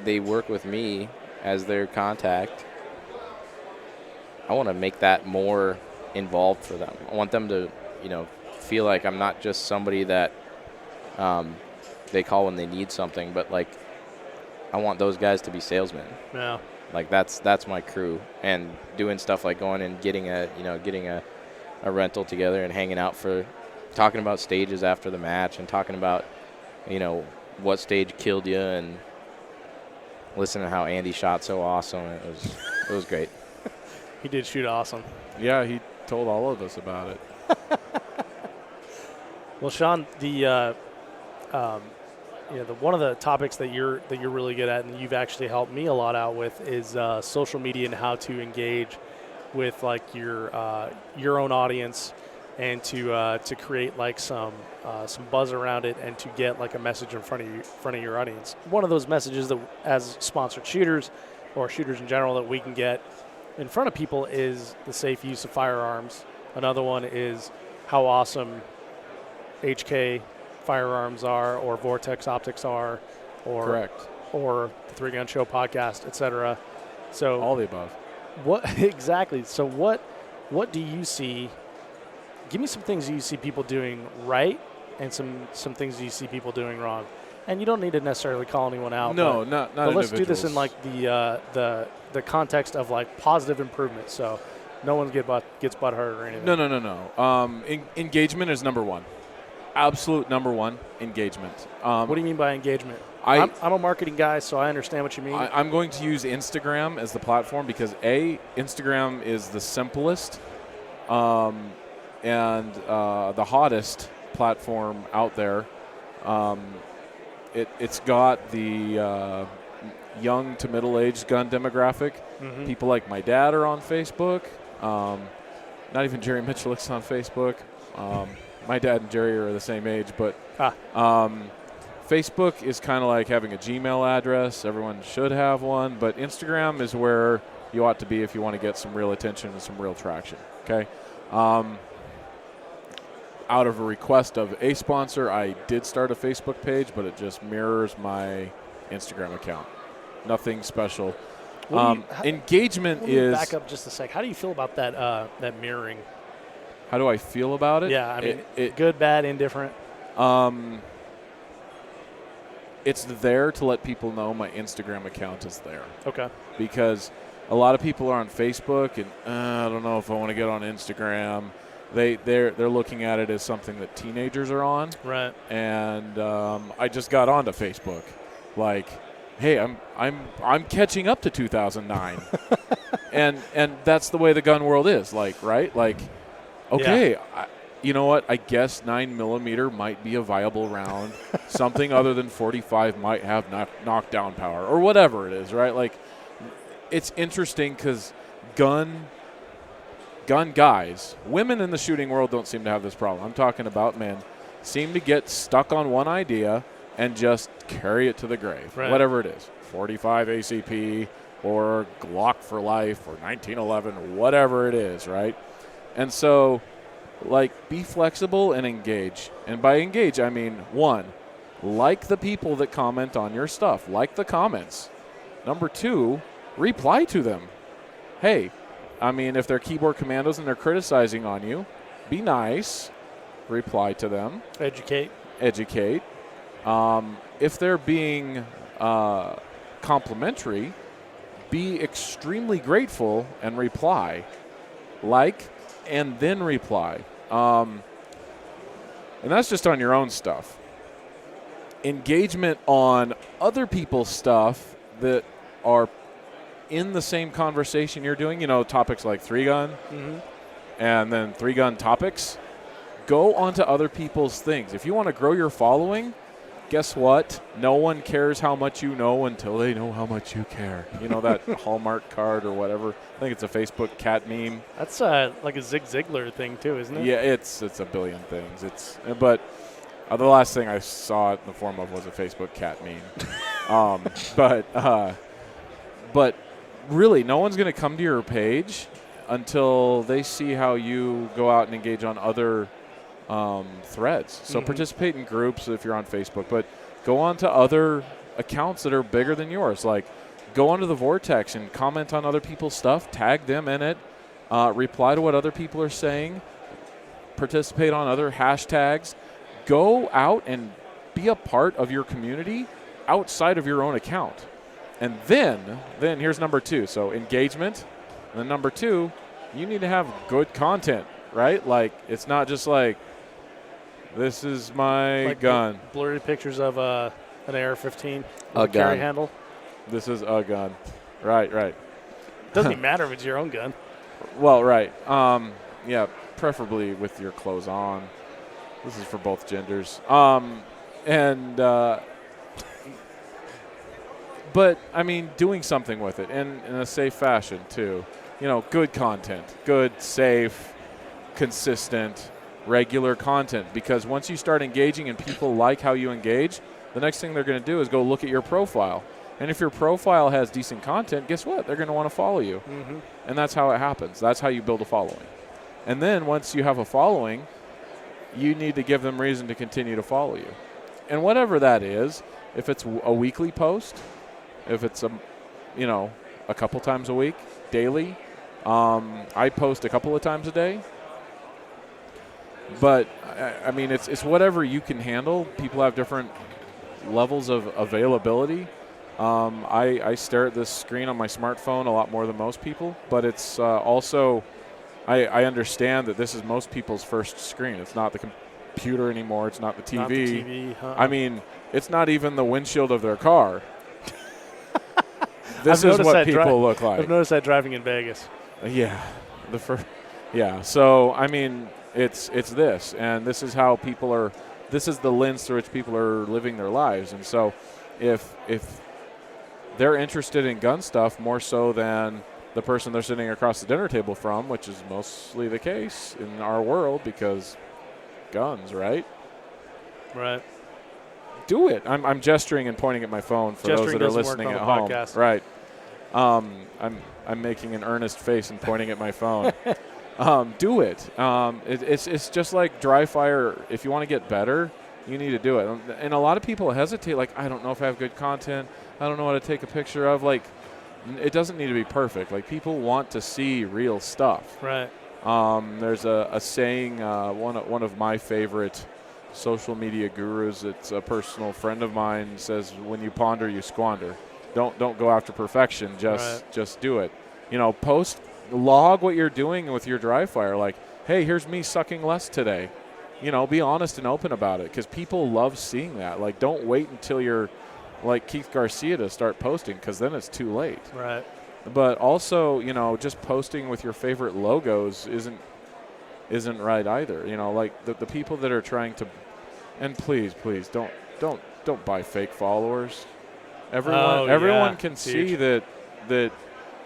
they work with me as their contact. I want to make that more involved for them. I want them to, feel like I'm not just somebody that they call when they need something, but like I want those guys to be salesmen. Yeah. Like that's my crew, and doing stuff like going and getting a rental together and hanging out for talking about stages after the match and talking about what stage killed you and listening to how Andy shot so awesome. It was great. He did shoot awesome. Yeah, he told all of us about it. Well, Sean, the one of the topics that you're really good at, and you've actually helped me a lot out with, is social media and how to engage with like your own audience, and to create like some buzz around it, and to get like a message in front of your audience. One of those messages that, as sponsored shooters or shooters in general, that we can get in front of people is the safe use of firearms. Another one is how awesome HK firearms are, or Vortex optics are, or Correct. or the Three Gun Show podcast, etc. So All the above. what exactly? So what do you see? Give me some things you see people doing right, and some things you see people doing wrong. And you don't need to necessarily call anyone out. No, but, not but let's do this in individuals. like the context of like positive improvement. So no one gets butt hurt or anything. No. Engagement is number one. Absolute number one, engagement. What do you mean by engagement? I'm a marketing guy, so I understand what you mean. I'm going to use Instagram as the platform because Instagram is the simplest and the hottest platform out there. It's got the young to middle-aged gun demographic. Mm-hmm. People like my dad are on Facebook. Not even Jerry Mitchell's on Facebook. My dad and Jerry are the same age, but Facebook is kind of like having a Gmail address. Everyone should have one, but Instagram is where you ought to be if you want to get some real attention and some real traction, okay? Out of a request of a sponsor, I did start a Facebook page, but it just mirrors my Instagram account. Nothing special. Engagement is... Back up just a sec. How do you feel about that mirroring? How do I feel about it? Yeah, I mean, good, bad, indifferent. It's there to let people know my Instagram account is there. Okay. Because a lot of people are on Facebook, and I don't know if I want to get on Instagram. They're looking at it as something that teenagers are on. Right. And I just got onto Facebook, like, hey, I'm catching up to 2009, and that's the way the gun world is, like, right, like. Okay, yeah. You know what? I guess 9mm might be a viable round. Something other than 45 might have knockdown power or whatever it is, right? Like, it's interesting because gun guys, women in the shooting world don't seem to have this problem. I'm talking about men, seem to get stuck on one idea and just carry it to the grave, right. Whatever it is, 45 ACP or Glock for life or 1911, whatever it is, right? And so, like, be flexible and engage. And by engage, I mean, one, like the people that comment on your stuff. Like the comments. Number two, reply to them. Hey, I mean, if they're keyboard commandos and they're criticizing on you, be nice. Reply to them. Educate. If they're being complimentary, be extremely grateful and reply. Like, and then reply. And that's just on your own stuff. Engagement on other people's stuff that are in the same conversation you're doing, topics like Three Gun, mm-hmm. and then Three Gun topics. Go onto other people's things. If you want to grow your following, guess what? No one cares how much you know until they know how much you care. You know that Hallmark card or whatever? I think it's a Facebook cat meme. That's like a Zig Ziglar thing too, isn't it? Yeah, it's a billion things. But the last thing I saw it in the form of was a Facebook cat meme. But really, no one's going to come to your page until they see how you go out and engage on other threads. So participate in groups if you're on Facebook, but go on to other accounts that are bigger than yours. Like, go onto the Vortex and comment on other people's stuff, tag them in it, reply to what other people are saying, participate on other hashtags. Go out and be a part of your community outside of your own account. And then here's number 2. So engagement. And then number 2, you need to have good content, right? Like, it's not just like, this is my gun. Blurry pictures of an AR-15 A carry gun. handle. This is a gun. Right. Doesn't even matter if it's your own gun. Well, right. Yeah, preferably with your clothes on. This is for both genders. But, I mean, doing something with it in a safe fashion, too. You know, good content. Good, safe, consistent, regular content. Because once you start engaging and people like how you engage, the next thing they're going to do is go look at your profile. And if your profile has decent content, guess what? They're going to want to follow you. Mm-hmm. And that's how it happens. That's how you build a following. And then once you have a following, you need to give them reason to continue to follow you. And whatever that is, if it's a weekly post, if it's a couple times a week, daily, I post a couple of times a day. But, I mean, it's whatever you can handle. People have different levels of availability. I stare at this screen on my smartphone a lot more than most people, but it's also I understand that this is most people's first screen. It's not the computer anymore. It's not the TV. Not the TV. I mean, it's not even the windshield of their car. This is what people look like. I've noticed that driving in Vegas. Yeah, So I mean, it's this, and this is how people are. This is the lens through which people are living their lives, and so if they're interested in gun stuff more so than the person they're sitting across the dinner table from, which is mostly the case in our world because guns, right? Right. Do it. I'm gesturing and pointing at my phone for those that are listening at home. Podcast. Right. I'm making an earnest face and pointing at my phone. Do it. It's just like dry fire. If you want to get better, you need to do it. And a lot of people hesitate. Like, I don't know if I have good content. I don't know how to take a picture of. Like, it doesn't need to be perfect. Like, people want to see real stuff. Right. There's a saying. One of my favorite social media gurus. It's a personal friend of mine. Says, "When you ponder, you squander." Don't go after perfection. Just do it. You know, log what you're doing with your dry fire. Like, hey, here's me sucking less today. You know, be honest and open about it because people love seeing that. Like, don't wait until you're like Keith Garcia to start posting because then it's too late. Right. But also, you know, just posting with your favorite logos isn't right either. You know, like the people that are trying to, and please don't buy fake followers. Everyone can see that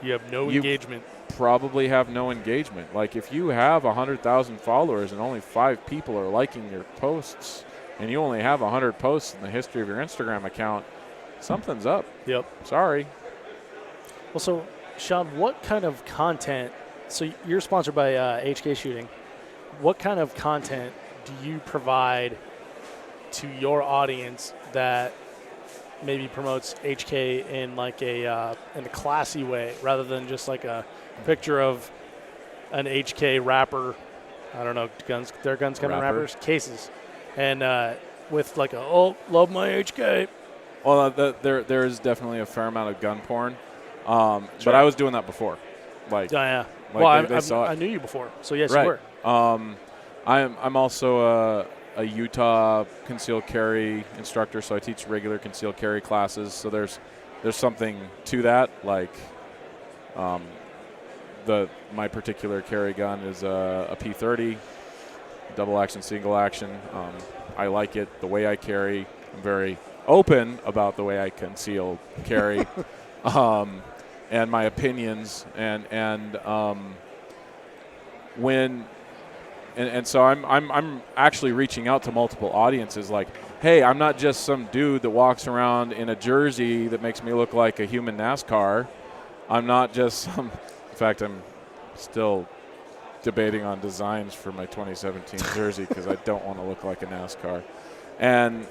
you have no engagement. Probably have no engagement. Like, if you have 100,000 followers and only 5 people are liking your posts, and you only have 100 posts in the history of your Instagram account, something's up. Yep. Sorry. Well, so Sean, what kind of content? So you're sponsored by HK Shooting. What kind of content do you provide to your audience that maybe promotes HK in like in a classy way, rather than just like a picture of an HK wrapper? I don't know, guns. Their guns come in wrappers, cases, and with like love my HK. Well, there is definitely a fair amount of gun porn, Sure. but I was doing that before. Like, yeah. Like well, I knew you before, so yes, right. you were. I'm also a Utah concealed carry instructor, so I teach regular concealed carry classes. So there's something to that. Like, my particular carry gun is a P30, double action, single action. I like it the way I carry. I'm very open about the way I conceal carry, and my opinions, and so I'm actually reaching out to multiple audiences. Like, hey, I'm not just some dude that walks around in a jersey that makes me look like a human NASCAR. I'm not just in fact, I'm still debating on designs for my 2017 jersey because I don't want to look like a NASCAR. And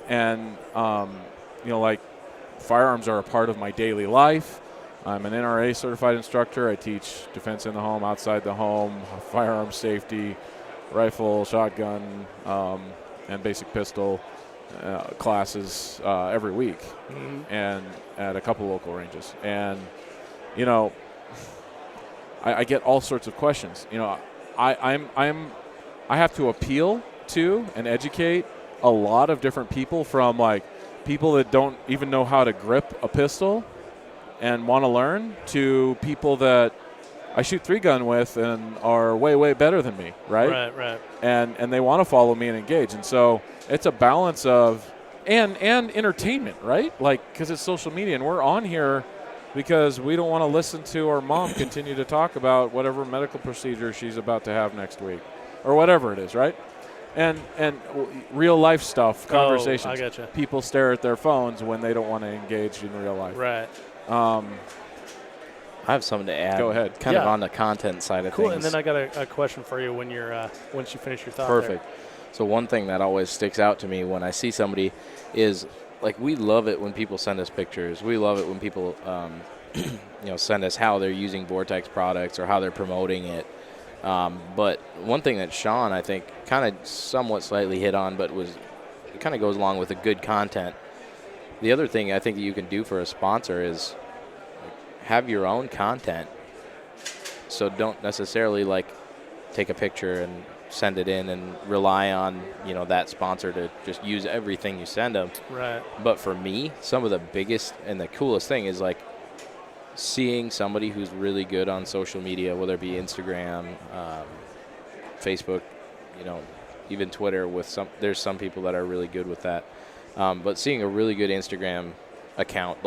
like firearms are a part of my daily life. I'm an NRA certified instructor. I teach defense in the home, outside the home, firearm safety, rifle, shotgun, and basic pistol classes every week, and at a couple local ranges. And I get all sorts of questions. I have to appeal to and educate a lot of different people, from like people that don't even know how to grip a pistol and want to learn, to people that I shoot 3-gun with and are way, way better than me, right? Right. And they want to follow me and engage. And so it's a balance of and entertainment, right? Like, because it's social media and we're on here because we don't want to listen to our mom continue to talk about whatever medical procedure she's about to have next week or whatever it is, right? And real life stuff, conversations. I gotcha. People stare at their phones when they don't want to engage in real life. Right. I have something to add. Go ahead. Kind of on the content side of cool. things. And then I got a question for you when you're once you finish your thought. Perfect. So one thing that always sticks out to me when I see somebody is, like, we love it when people send us pictures. We love it when people, send us how they're using Vortex products or how they're promoting it. But one thing that Sean, I think, kind of somewhat slightly hit on, but it kind of goes along with the good content. The other thing I think that you can do for a sponsor is have your own content. So don't necessarily take a picture and send it in and rely on that sponsor to just use everything you send them. Right. But for me, some of the biggest and the coolest thing is seeing somebody who's really good on social media, whether it be Instagram, Facebook, even Twitter. There's some people that are really good with that. But seeing a really good Instagram account,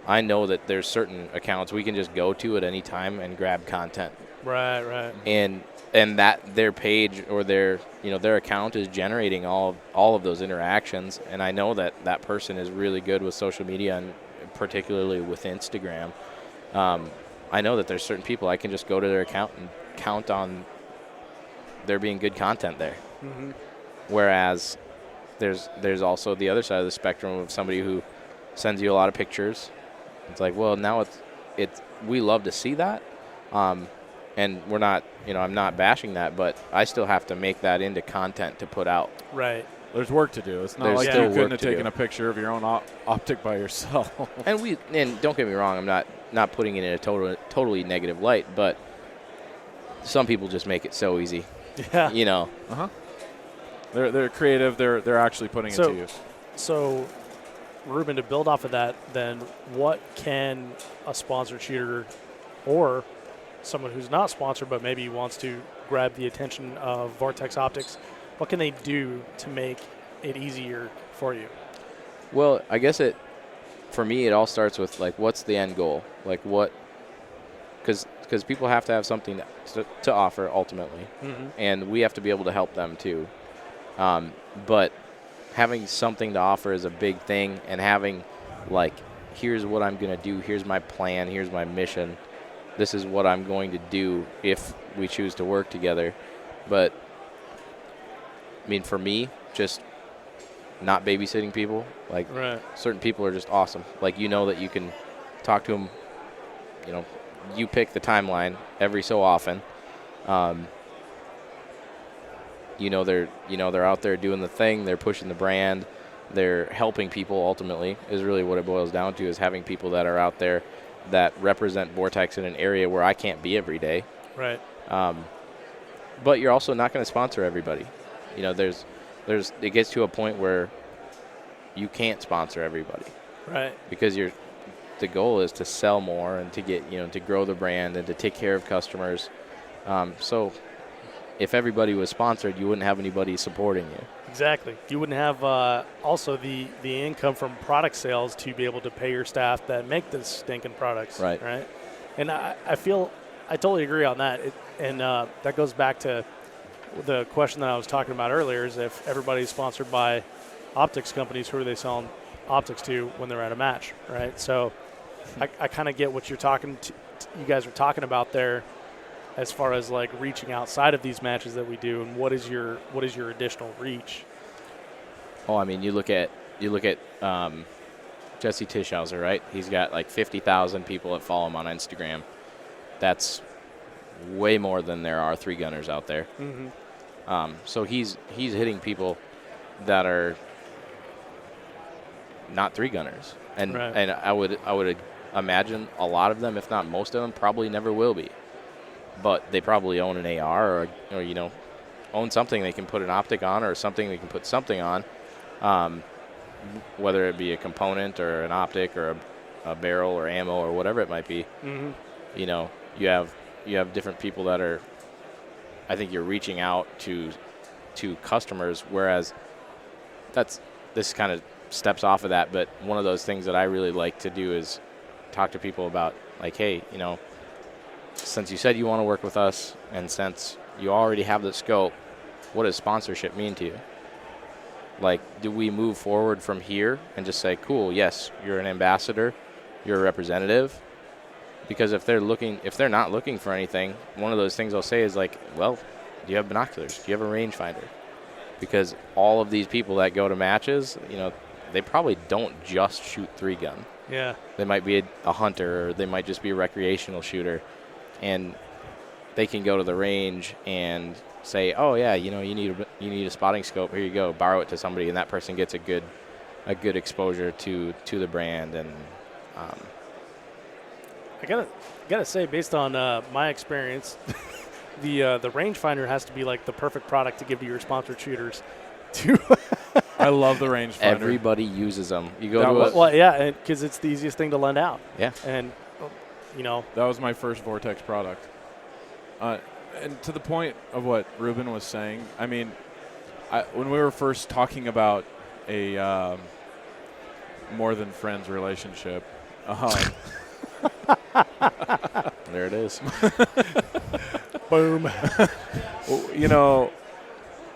I know that there's certain accounts we can just go to at any time and grab content. Right. And that their page or their account is generating all of those interactions. And I know that person is really good with social media, and particularly with Instagram. I know that there's certain people I can just go to their account and count on there being good content there. Mm-hmm. Whereas there's also the other side of the spectrum of somebody who sends you a lot of pictures. It's like, well, now it's we love to see that. And we're not, I'm not bashing that, but I still have to make that into content to put out. Right. There's work to do. It's not There's like still you couldn't work have to taken do. a picture of your own optic by yourself. And don't get me wrong, I'm not putting it in a totally negative light, but some people just make it so easy. Yeah. Uh-huh. They're creative. They're actually putting it to use. So, Reuben, to build off of that, then what can a sponsored shooter or someone who's not sponsored but maybe wants to grab the attention of Vortex Optics, what can they do to make it easier for you? Well, I guess for me, it all starts with, what's the end goal? Because people have to have something to offer ultimately, and we have to be able to help them too. But having something to offer is a big thing, and having, here's what I'm going to do, here's my plan, here's my mission, this is what I'm going to do if we choose to work together. But, for me, just not babysitting people. Right. Certain people are just awesome. That you can talk to them, you pick the timeline every so often. They're out there doing the thing, they're pushing the brand, they're helping people ultimately is really what it boils down to, is having people that are out there that represent Vortex in an area where I can't be every day. Right. But you're also not going to sponsor everybody. It gets to a point where you can't sponsor everybody. Right. Because the goal is to sell more and to get, to grow the brand and to take care of customers. So if everybody was sponsored, you wouldn't have anybody supporting you. Exactly. You wouldn't have also the income from product sales to be able to pay your staff that make the stinking products. Right. Right. And I totally agree on that. That goes back to the question that I was talking about earlier, is if everybody's sponsored by optics companies, who are they selling optics to when they're at a match, right? So I kind of get what you're talking you guys are talking about there, as far as like reaching outside of these matches that we do, and what is your additional reach? Oh, I mean, you look at Jesse Tischhauser, right? He's got like 50,000 people that follow him on Instagram. That's way more than there are three gunners out there. Mm-hmm. So he's hitting people that are not three gunners, and Right. and I would imagine a lot of them, if not most of them, probably never will be. But they probably own an AR or you know, own something they can put an optic on, or something they can put something on, whether it be a component or an optic or a barrel or ammo or whatever it might be. Mm-hmm. You know, you have different people that are, I think you're reaching out to customers, whereas this kind of steps off of that. But one of those things that I really like to do is talk to people about, like, hey, you know, since you said you want to work with us, and since you already have the scope, what does sponsorship mean to you? Like, do we move forward from here and just say, cool, yes, you're an ambassador, you're a representative? Because if they're not looking for anything, one of those things I'll say is like, well, do you have binoculars? Do you have a rangefinder? Because all of these people that go to matches, you know, they probably don't just shoot three gun. Yeah. They might be a hunter, or they might just be a recreational shooter, and they can go to the range and say, oh yeah, you know, you need a spotting scope. Here you go. Borrow it to somebody, and that person gets a good exposure to the brand. And I gotta say, based on my experience, the rangefinder has to be like the perfect product to give to your sponsored shooters. I love the rangefinder. Everybody uses them. You go to well, yeah, because it's the easiest thing to lend out. Yeah, and you know, that was my first Vortex product. And to the point of what Reuben was saying, I mean, when we were first talking about a more than friends relationship, there it is. Boom. You know,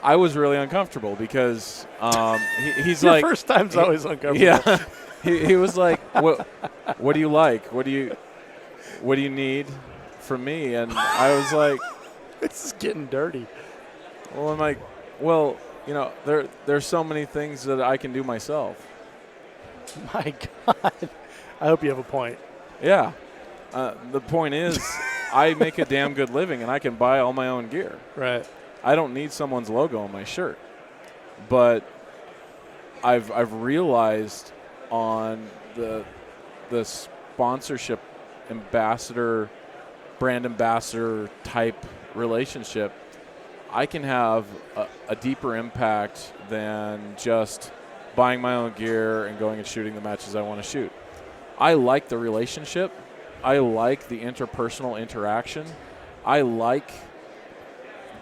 I was really uncomfortable because he's Your like, first time's always uncomfortable. Yeah, he was like, what do you like? What do you need from me? And I was like, this is getting dirty. well, I'm like, well, you know, there's so many things that I can do myself. My God. I hope you have a point. Yeah. The point is, I make a damn good living, and I can buy all my own gear. Right. I don't need someone's logo on my shirt. But I've realized on the sponsorship brand ambassador type relationship, I can have a deeper impact than just buying my own gear and going and shooting the matches I want to shoot. I like the relationship. I like the interpersonal interaction. I like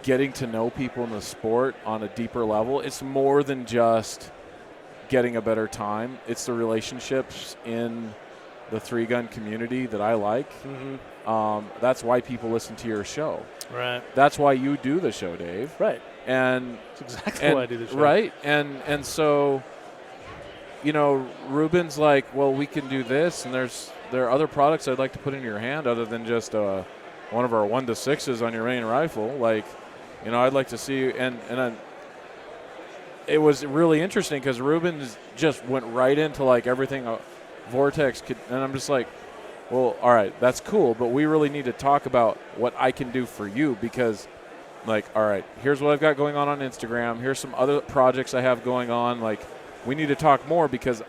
getting to know people in the sport on a deeper level. It's more than just getting a better time. It's the relationships in the three-gun community that I like. Mm-hmm. That's why people listen to your show. Right. That's why you do the show, Dave. Right. And that's exactly why I do the show. Right. And so, you know, Reuben's like, well, we can do this, and there are other products I'd like to put in your hand other than just one of our 1-6s on your main rifle. Like, you know, I'd like to see you. And it was really interesting because Reuben just went right into like everything Vortex could, and I'm just like, well, all right, that's cool, but we really need to talk about what I can do for you because, like, all right, here's what I've got going on Instagram. Here's some other projects I have going on. Like, we need to talk more because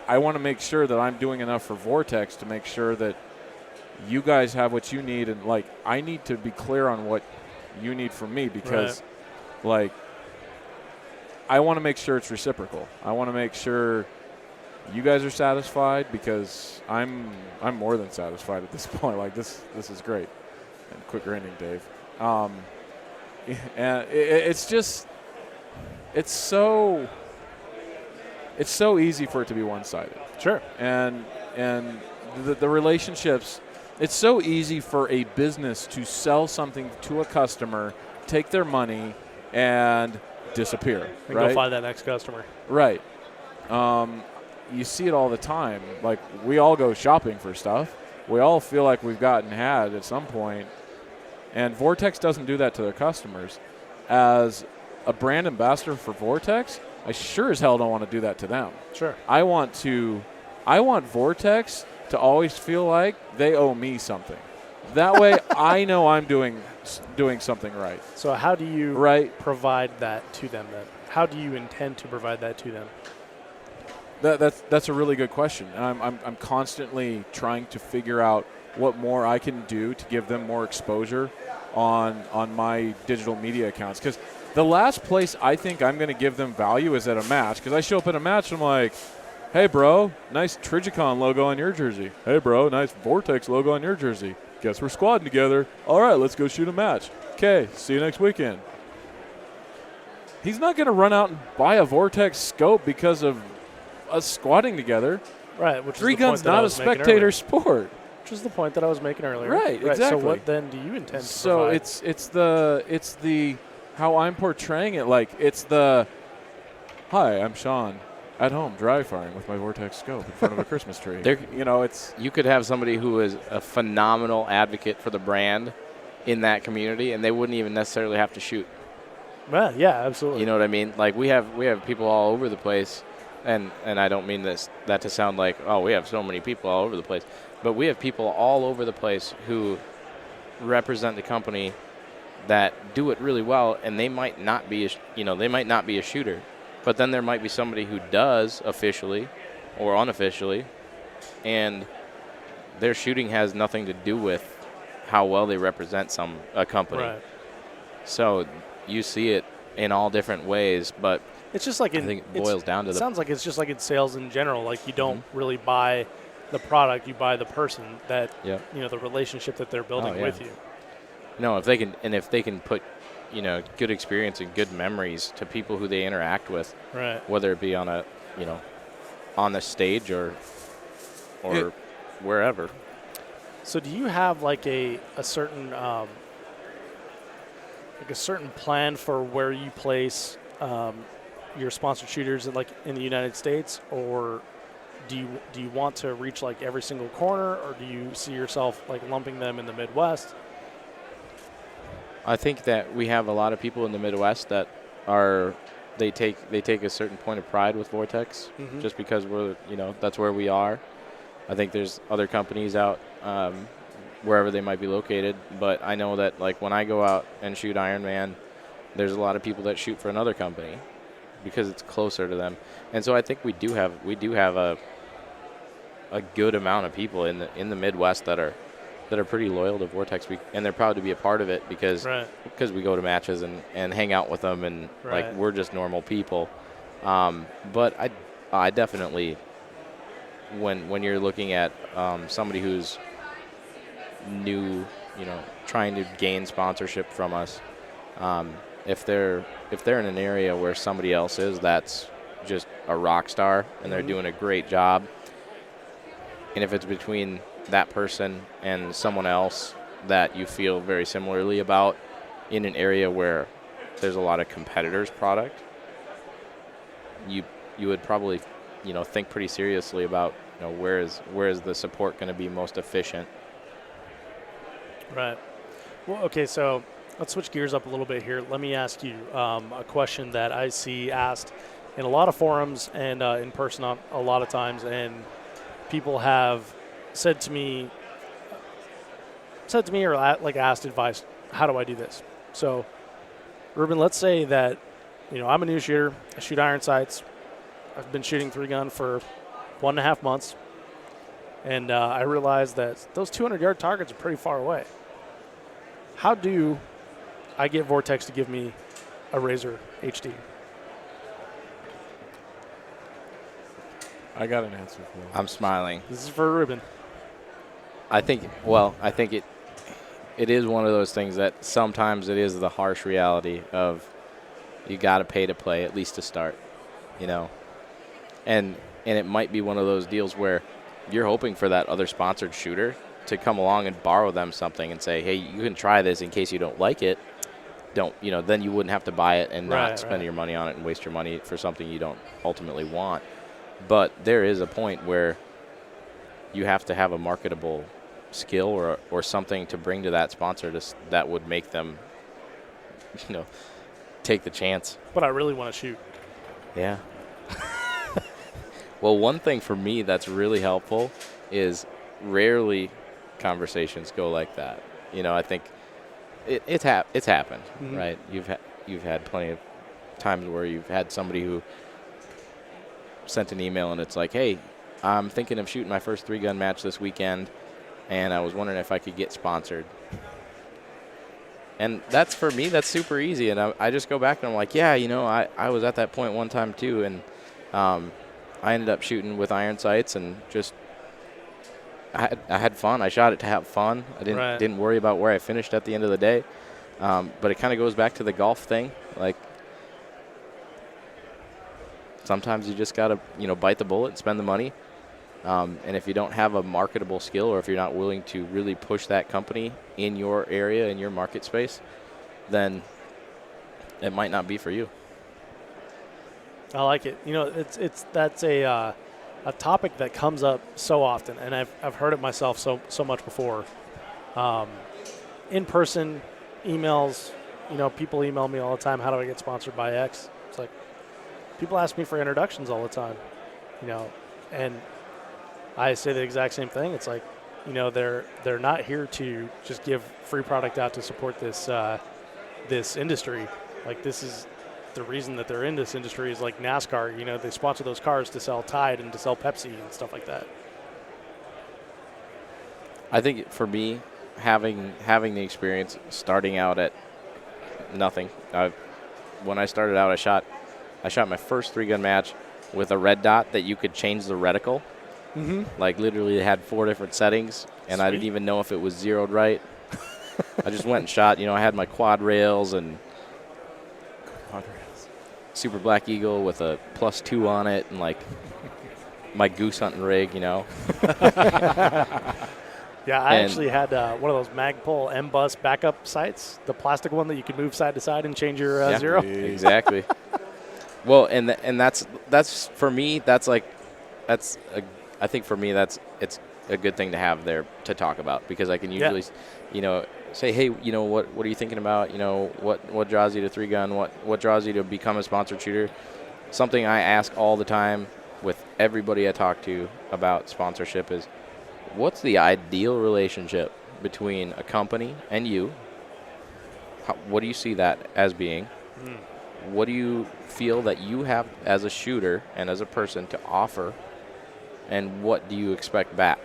I want to make sure that I'm doing enough for Vortex to make sure that you guys have what you need. And, like, I need to be clear on what you need from me because, like, I want to make sure it's reciprocal. I want to make sure you guys are satisfied because I'm more than satisfied at this point. Like, this is great. And quit grinning, Dave. And it's just it's so easy for it to be one-sided. Sure. And the relationships, it's so easy for a business to sell something to a customer, take their money, and disappear. And right? go find that next customer. Right. You see it all the time. Like, we all go shopping for stuff, we all feel like we've gotten had at some point. And Vortex doesn't do that to their customers. As a brand ambassador for Vortex, I sure as hell don't want to do that to them. Sure. I want Vortex to always feel like they owe me something. That way I know I'm doing something right. So how do you provide that to them then? How do you intend to provide that to them? That's a really good question. I'm constantly trying to figure out what more I can do to give them more exposure on my digital media accounts. Because the last place I think I'm going to give them value is at a match. Because I show up at a match and I'm like, hey, bro, nice Trigicon logo on your jersey. Hey, bro, nice Vortex logo on your jersey. Guess we're squadding together. All right, let's go shoot a match. Okay, see you next weekend. He's not going to run out and buy a Vortex scope because of us squatting together. Right, which Three is the point Gun's that I not a was making spectator earlier. sport. Which is the point that I was making earlier. Right, exactly. So what then do you intend to so provide? it's the how I'm portraying it. Like it's the, hi, I'm Sean at home dry firing with my Vortex scope in front of a Christmas tree. You could have somebody who is a phenomenal advocate for the brand in that community, and they wouldn't even necessarily have to shoot. Well, yeah, absolutely. You know what I mean? Like we have people all over the place, and I don't mean that to sound like, oh, we have so many people all over the place, but we have people all over the place who represent the company that do it really well, and they might not be a shooter, but then there might be somebody who does officially or unofficially, and their shooting has nothing to do with how well they represent a company. Right. So you see it in all different ways, but it's just like I think it boils down to it sounds like it's just like in sales in general. Like you don't really buy the product, you buy the person that the relationship that they're building with you. No, if they can put good experience and good memories to people who they interact with, right? Whether it be on the stage or wherever. So do you have like a certain plan for where you place your sponsored shooters in the United States, or do you want to reach like every single corner, or do you see yourself like lumping them in the Midwest? I think that we have a lot of people in the Midwest that they take a certain point of pride with Vortex, just because that's where we are. I think there's other companies out wherever they might be located, but I know that like when I go out and shoot Ironman, there's a lot of people that shoot for another company because it's closer to them, and so I think we do have a good amount of people in the Midwest that are pretty loyal to Vortex, and they're proud to be a part of it because we go to matches and hang out with them, and like we're just normal people. But I definitely, when you're looking at somebody who's new, trying to gain sponsorship from us, if they're in an area where somebody else is that's just a rock star and they're doing a great job, and if it's between that person and someone else that you feel very similarly about in an area where there's a lot of competitors' product, you would probably think pretty seriously about where is the support going to be most efficient. Right. Well, okay, so let's switch gears up a little bit here. Let me ask you a question that I see asked in a lot of forums and in person a lot of times, and people have said to me or like asked advice, how do I do this? So, Reuben, let's say that I'm a new shooter. I shoot iron sights. I've been shooting 3-gun for 1.5 months, and I realized that those 200-yard targets are pretty far away. How do I get Vortex to give me a Razor HD? I got an answer for you. I'm smiling. This is for Reuben. I think it is one of those things that sometimes it is the harsh reality of you got to pay to play, at least to start, and it might be one of those deals where you're hoping for that other sponsored shooter to come along and borrow them something and say, hey, you can try this in case you don't like it. Then you wouldn't have to buy it and not spend your money on it and waste your money for something you don't ultimately want. But there is a point where you have to have a marketable skill or something to bring to that sponsor that would make them, take the chance. But I really want to shoot. Yeah. Well, one thing for me that's really helpful is rarely conversations go like that. I think it's happened, Mm-hmm. right? You've had plenty of times where you've had somebody who sent an email and it's like, hey, I'm thinking of shooting my first 3-gun match this weekend, and I was wondering if I could get sponsored. And for me, that's super easy. And I just go back and I'm like, yeah, I was at that point one time too. And I ended up shooting with iron sights and just I had fun. I shot it to have fun. I didn't worry about where I finished at the end of the day. But it kind of goes back to the golf thing. Like, sometimes you just got to, bite the bullet and spend the money. And if you don't have a marketable skill, or if you're not willing to really push that company in your area, in your market space, then it might not be for you. I like it. That's a topic that comes up so often, and I've heard it myself so much before. In person, emails. People email me all the time. How do I get sponsored by X? It's like people ask me for introductions all the time. And I say the exact same thing. It's like, they're not here to just give free product out to support this this industry. Like, this is the reason that they're in this industry is like NASCAR. They sponsor those cars to sell Tide and to sell Pepsi and stuff like that. I think for me, having the experience starting out at nothing. When I started out, I shot my first 3-gun match with a red dot that you could change the reticle. Mm-hmm. Like, literally, it had 4 different settings, and Sweet. I didn't even know if it was zeroed right. I just went and shot. I had my quad rails and Super Black Eagle with a +2 on it, and like my goose hunting rig. Yeah, I actually had one of those Magpul M-Bus backup sights, the plastic one that you could move side to side and change your zero. Exactly. Well, and that's for me. I think for me it's a good thing to have there to talk about, because I can usually, say, hey, what are you thinking about? What draws you to 3-gun? What draws you to become a sponsored shooter? Something I ask all the time with everybody I talk to about sponsorship is, what's the ideal relationship between a company and you? What do you see that as being? What do you feel that you have as a shooter and as a person to offer? And what do you expect back?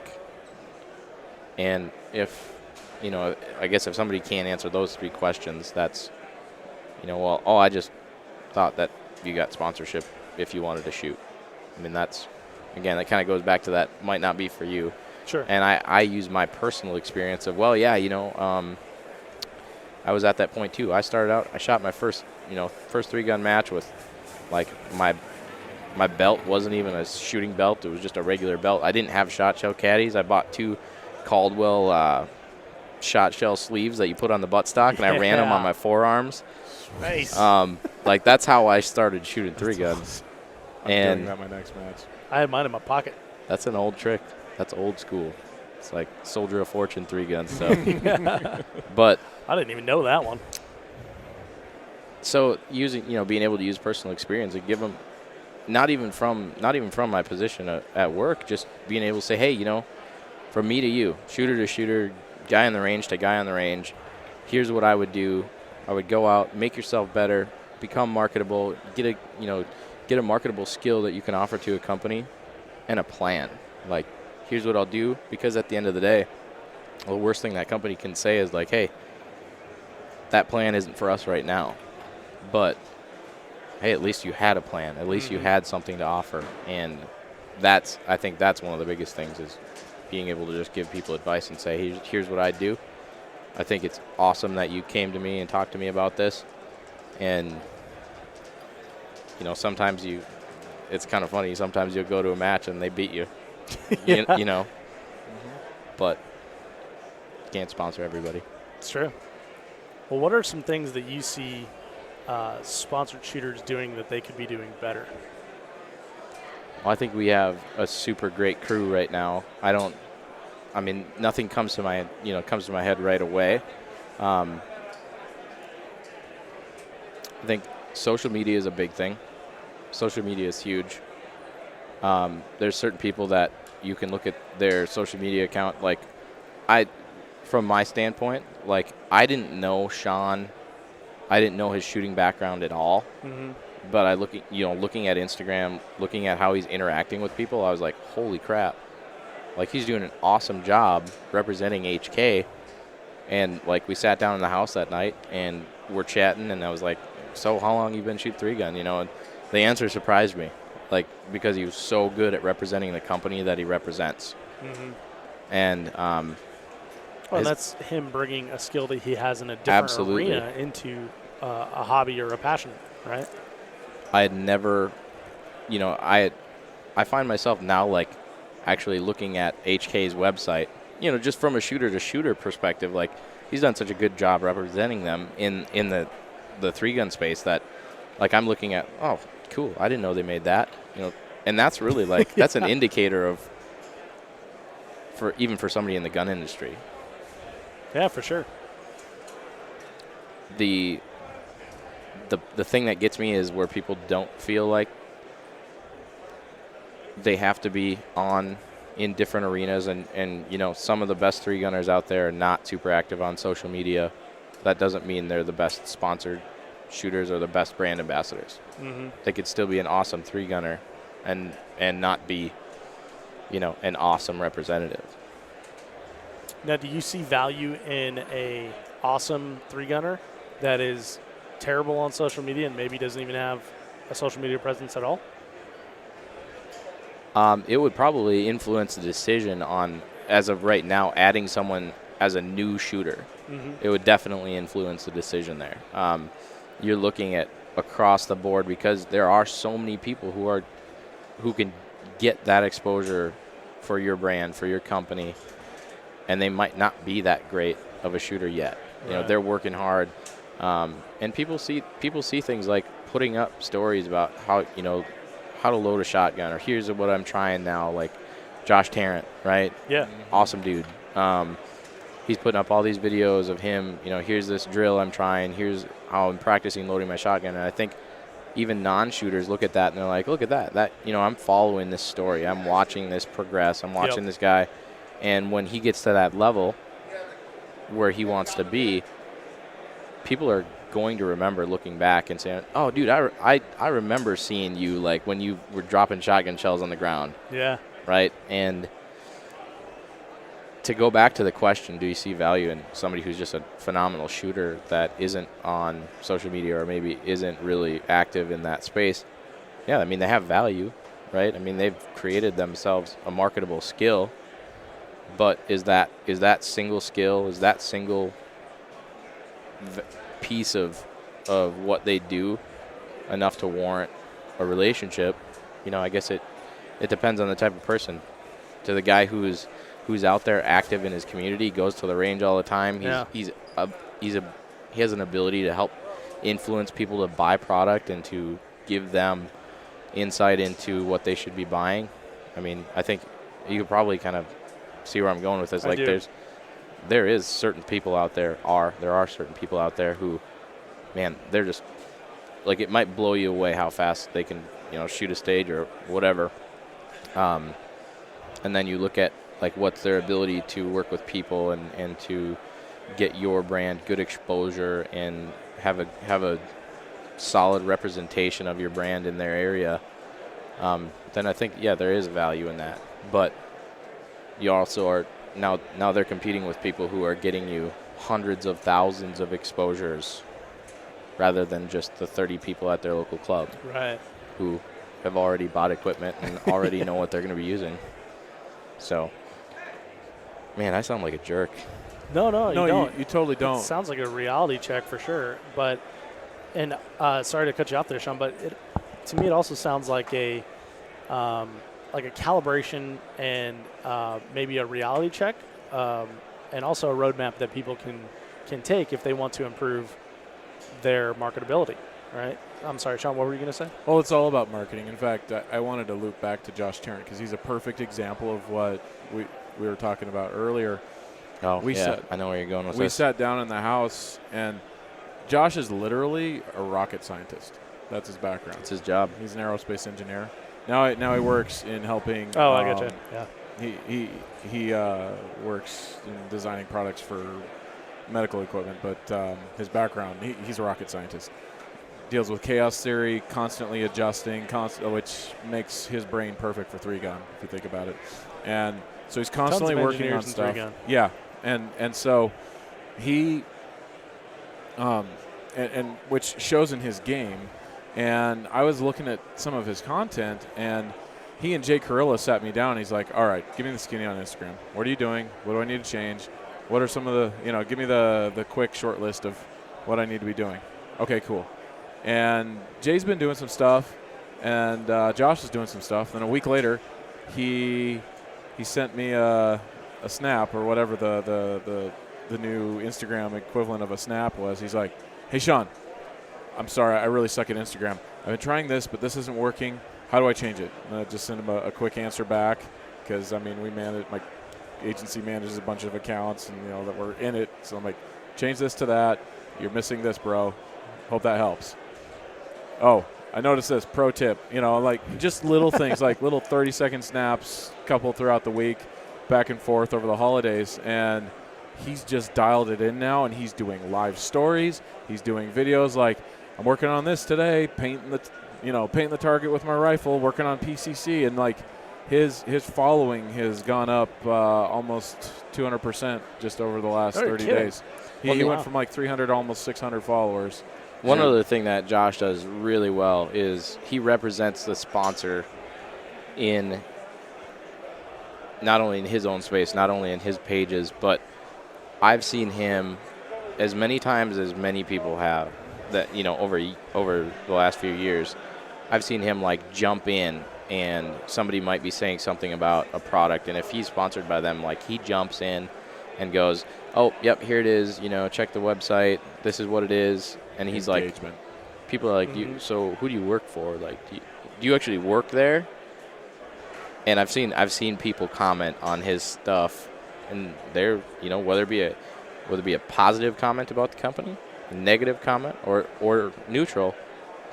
And if, I guess if somebody can't answer those 3 questions, that's, I just thought that you got sponsorship if you wanted to shoot. I mean, that kind of goes back to that might not be for you. Sure. And I use my personal experience of, I was at that point too. I started out, I shot my first 3-gun match with, like, my belt wasn't even a shooting belt. It was just a regular belt. I didn't have shot shell caddies. I bought 2 Caldwell shot shell sleeves that you put on the buttstock, and I ran them on my forearms. Nice. Like, that's how I started shooting 3-guns. I'm doing that my next match. I had mine in my pocket. That's an old trick. That's old school. It's like Soldier of Fortune 3-gun stuff. But I didn't even know that one. So using, being able to use personal experience and give them, not even from my position at work, just being able to say, hey, from me to you, shooter to shooter, guy on the range to guy on the range, here's what I would do. I would go out, make yourself better, become marketable, get a marketable skill that you can offer to a company, and a plan. Like, here's what I'll do, because at the end of the day, the worst thing that company can say is like, hey, that plan isn't for us right now. But, hey, at least you had a plan. At least you had something to offer. And I think that's one of the biggest things, is being able to just give people advice and say, here's what I do. I think it's awesome that you came to me and talked to me about this. And, sometimes it's kind of funny. Sometimes you'll go to a match and they beat you, but you can't sponsor everybody. It's true. Well, what are some things that you see sponsored shooters doing that they could be doing better? Well, I think we have a super great crew right now. I don't I mean, nothing comes to my head right away. I think social media is a big thing. Social media is huge. There's certain people that you can look at their social media account. Like, from my standpoint, like, I didn't know Sean. I didn't know his shooting background at all. Mm-hmm. But looking at Instagram, looking at how he's interacting with people, I was like, holy crap. Like, he's doing an awesome job representing HK. And, like, we sat down in the house that night, and we're chatting, and I was like, so how long you been shooting 3-gun, And the answer surprised me, like, because he was so good at representing the company that he represents. Mm-hmm. And well, that's him bringing a skill that he has in a different arena into a hobby or a passion, right? I had never, I find myself now, like, actually looking at HK's website, just from a shooter-to-shooter perspective. Like, he's done such a good job representing them in the 3-gun space that, like, I'm looking at, oh, cool, I didn't know they made that. And that's really, like, that's an indicator of, for somebody in the gun industry. Yeah, for sure. The thing that gets me is where people don't feel like they have to be in different arenas, and some of the best 3-gunners out there are not super active on social media. That doesn't mean they're the best sponsored shooters or the best brand ambassadors. Mm-hmm. They could still be an awesome 3-gunner and not be, an awesome representative. Now, do you see value in a awesome 3-gunner that is terrible on social media and maybe doesn't even have a social media presence at all? It would probably influence the decision on, as of right now, adding someone as a new shooter. Mm-hmm. It would definitely influence the decision there. You're looking at across the board, because there are so many people who can get that exposure for your brand, for your company, and they might not be that great of a shooter yet. Right. They're working hard, and people see things like putting up stories about how to load a shotgun, or here's what I'm trying now, like Josh Tarrant, right? Yeah. Awesome dude. He's putting up all these videos of him, here's this drill I'm trying, here's how I'm practicing loading my shotgun. And I think even non-shooters look at that and they're like, look at that, I'm following this story. I'm watching this progress. I'm watching this guy. And when he gets to that level where he wants to be, people are going to remember looking back and saying, oh, dude, I remember seeing you, like, when you were dropping shotgun shells on the ground. Yeah. Right? And to go back to the question, do you see value in somebody who's just a phenomenal shooter that isn't on social media or maybe isn't really active in that space? Yeah, I mean, they have value, right? I mean, they've created themselves a marketable skill. But is that single skill, is that single piece of what they do enough to warrant a relationship? I guess it depends on the type of person. To the guy who's out there active in his community, goes to the range all the time, he has an ability to help influence people to buy product and to give them insight into what they should be buying. I mean, I think you could probably kind of see where I'm going with this. Like, there are certain people out there who, man, they're just, like, it might blow you away how fast they can, shoot a stage or whatever. And then you look at, like, what's their ability to work with people and to get your brand good exposure and have a solid representation of your brand in their area. Then I think, there is value in that. But you also are now they're competing with people who are getting you hundreds of thousands of exposures rather than just the 30 people at their local club. Right. Who have already bought equipment and already know what they're going to be using. So, man, I sound like a jerk. No, you don't. You totally don't. It sounds like a reality check for sure. But, and sorry to cut you off there, Sean, but to me it also sounds like a calibration and maybe a reality check, and also a roadmap that people can take if they want to improve their marketability, right? I'm sorry, Sean, what were you going to say? Well, it's all about marketing. In fact, I wanted to loop back to Josh Tarrant because he's a perfect example of what we were talking about earlier. Oh, I know where you're going with this. We sat down in the house, and Josh is literally a rocket scientist. That's his background. It's his job. He's an aerospace engineer. Now he works in helping. Oh, I gotcha. Yeah. He works in designing products for medical equipment, but his background, he's a rocket scientist. Deals with chaos theory, constantly adjusting, which makes his brain perfect for 3-gun, if you think about it. And so he's constantly working on stuff. Yeah, and so he, and which shows in his game. And I was looking at some of his content, and he and Jay Carilla sat me down. And he's like, all right, give me the skinny on Instagram. What are you doing? What do I need to change? What are some of the, give me the quick short list of what I need to be doing. Okay, cool. And Jay's been doing some stuff, and Josh is doing some stuff. Then a week later, he sent me a snap or whatever the new Instagram equivalent of a snap was. He's like, hey, Sean, I'm sorry, I really suck at Instagram. I've been trying this, but this isn't working. How do I change it? And I just sent him a quick answer back because, my agency manages a bunch of accounts and, that we're in it. So I'm like, change this to that. You're missing this, bro. Hope that helps. Oh, I noticed this. Pro tip. Just little things like little 30-second snaps, couple throughout the week, back and forth over the holidays. And he's just dialed it in now, and he's doing live stories. He's doing videos like, I'm working on this today, painting the target with my rifle, working on PCC, and his following has gone up almost 200% just over the last 30 days. He went from 300 to almost 600 followers. One other thing that Josh does really well is he represents the sponsor in not only in his own space, not only in his pages, but I've seen him as many times as many people have that, over the last few years. I've seen him jump in, and somebody might be saying something about a product, and if he's sponsored by them, he jumps in and goes, oh, yep, here it is, check the website, this is what it is. And he's engagement. People are so who do you work for? Do you actually work there? And I've seen people comment on his stuff, and they're, whether it be a positive comment about the company, a negative comment, or neutral,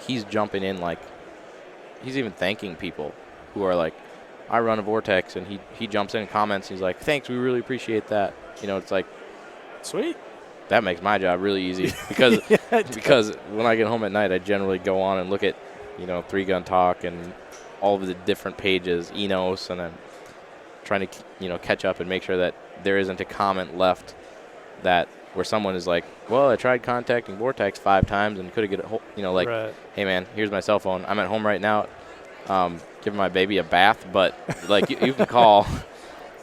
he's jumping in he's even thanking people who are I run a Vortex, and he jumps in and comments. And he's like, thanks, we really appreciate that. It's sweet. That makes my job really easy because because when I get home at night, I generally go on and look at 3-gun talk and all of the different pages, Enos, and I'm trying to catch up and make sure that there isn't a comment left where someone is like, well, I tried contacting Vortex 5 times and couldn't get a right. Hey man, here's my cell phone. I'm at home right now, giving my baby a bath, but you can call.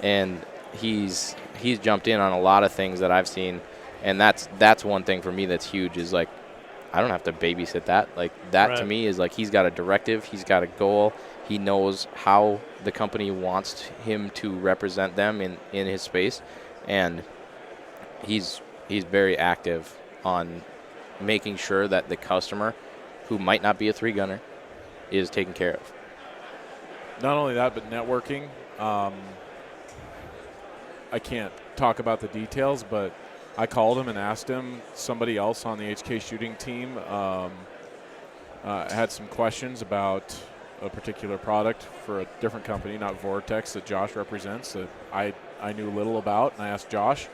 And he's jumped in on a lot of things that I've seen. And that's one thing for me that's huge is I don't have to babysit that. That right. To me is he's got a directive, he's got a goal, he knows how the company wants him to represent them in his space, and he's very active on making sure that the customer who might not be a 3-gunner is taken care of. Not only that, but networking. I can't talk about the details, but I called him and asked him, somebody else on the HK shooting team had some questions about a particular product for a different company, not Vortex, that Josh represents, that I knew little about, and I asked Josh,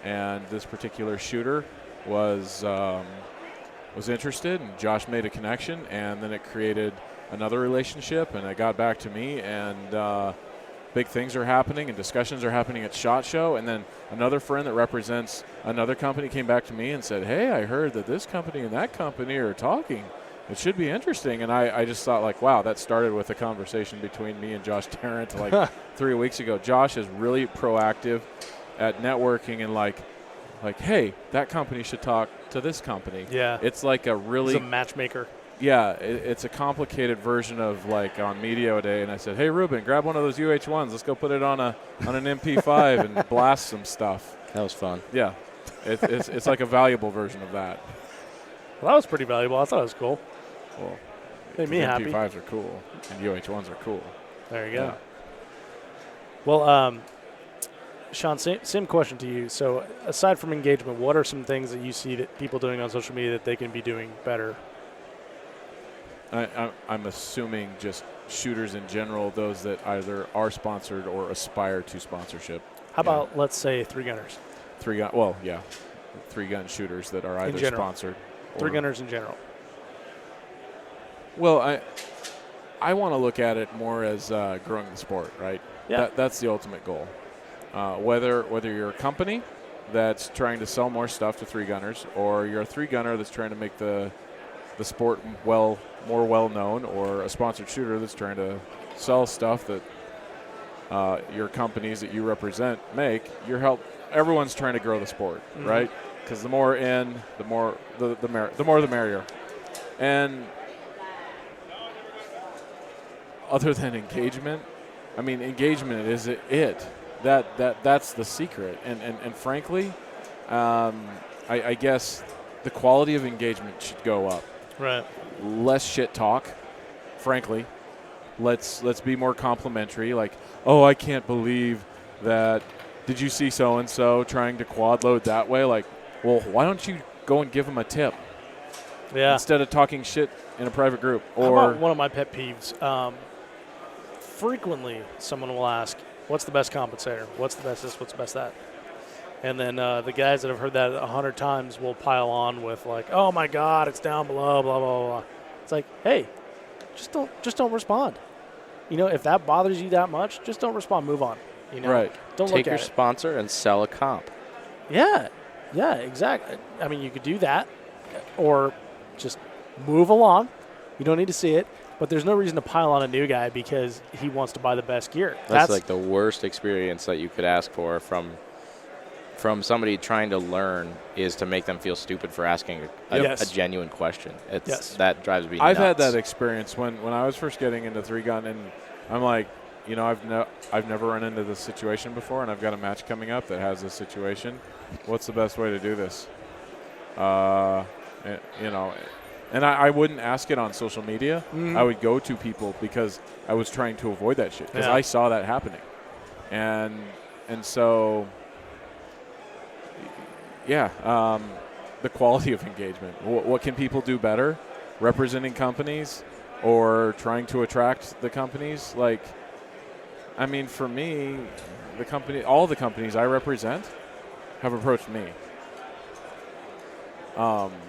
and this particular shooter was interested, and Josh made a connection, and then it created another relationship, and it got back to me, and big things are happening and discussions are happening at SHOT Show. And then another friend that represents another company came back to me and said, hey, I heard that this company and that company are talking. It should be interesting. And I just thought wow, that started with a conversation between me and Josh Tarrant 3 weeks ago. Josh is really proactive at networking and hey, that company should talk to this company. Yeah. It's he's a matchmaker. Yeah, it's a complicated version of on Media Day, and I said, hey, Reuben, grab one of those UH1s. Let's go put it on an MP5 and blast some stuff. That was fun. Yeah, it's a valuable version of that. Well, that was pretty valuable. I thought it was cool. Well, made me happy. MP5s are cool, and UH1s are cool. There you go. Yeah. Well, Sean, same question to you. So aside from engagement, what are some things that you see that people doing on social media that they can be doing better? I'm assuming just shooters in general, those that either are sponsored or aspire to sponsorship. How about, let's say, three-gunners? Three-gun shooters that are either sponsored. Three-gunners in general. Well, I want to look at it more as growing the sport, right? Yeah. That's the ultimate goal. Whether you're a company that's trying to sell more stuff to three-gunners, or you're a three-gunner that's trying to make the sport more well-known, or a sponsored shooter that's trying to sell stuff that your companies that you represent make, everyone's trying to grow the sport, right? Because the more the more the merrier. And other than engagement, I mean, engagement is it. That's the secret. And frankly, I guess the quality of engagement should go up. Right. Less shit talk, frankly. Let's be more complimentary. Like, oh, I can't believe that. Did you see so-and-so trying to quad load that way? Like, well, why don't you go and give them a tip? Yeah. Instead of talking shit in a private group. How about one of my pet peeves? Frequently, someone will ask, what's the best compensator? What's the best this? What's the best that? And then the guys that have heard that 100 times will pile on with like, oh, my God, it's down below, blah, blah, blah. It's like, hey, just don't respond. You know, if that bothers you that much, just don't respond. Move on. You know? Right. Don't Take look your at it. sponsor and sell a comp. Yeah, exactly. I mean, you could do that or just move along. You don't need to see it. But there's no reason to pile on a new guy because he wants to buy the best gear. That's like the worst experience that you could ask for from somebody trying to learn, is to make them feel stupid for asking a genuine question. That drives me nuts. I've had that experience when I was first getting into three-gun, and I'm like, you know, I've never run into this situation before, and I've got a match coming up that has this situation. What's the best way to do this? You know, and I wouldn't ask it on social media. I would go to people because I was trying to avoid that shit because I saw that happening, and so the quality of engagement. What can people do better? Representing companies or trying to attract the companies? Like, I mean, for me, all the companies I represent have approached me,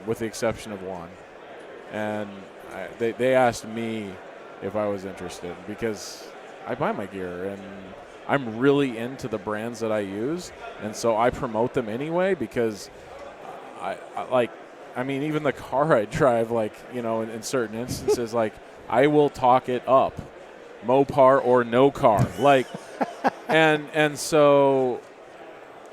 with the exception of one. And they asked me if I was interested because I buy my gear and I'm really into the brands that I use, and so I promote them anyway because I mean, even the car I drive, like, you know, in certain instances, like, I will talk it up, Mopar or no car, like, and so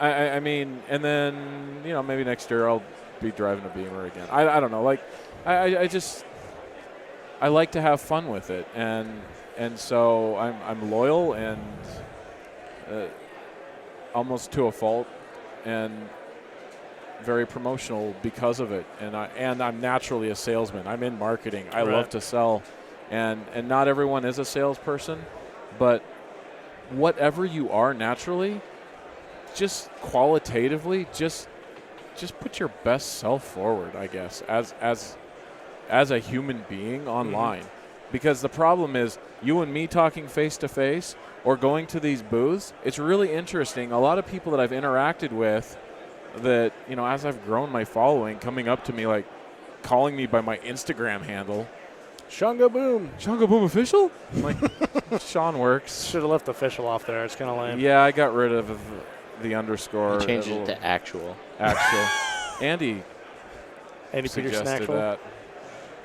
I mean, and then, you know, maybe next year I'll be driving a Beamer again. I don't know, like. I like to have fun with it, and so I'm loyal and almost to a fault, and very promotional because of it. And I'm naturally a salesman. I'm in marketing. I love to sell, and not everyone is a salesperson, but whatever you are naturally, just qualitatively, just put your best self forward, I guess, as a human being online. Because the problem is you and me talking face-to-face or going to these booths, it's really interesting. A lot of people that I've interacted with that, you know, as I've grown my following, coming up to me, like, calling me by my Instagram handle. Shunga Boom. Shunga Boom official? I'm like, Sean works. Should have left the official off there. It's kind of lame. Yeah, I got rid of the underscore. You changed it to actual. Andy Peter suggested Snackful. that.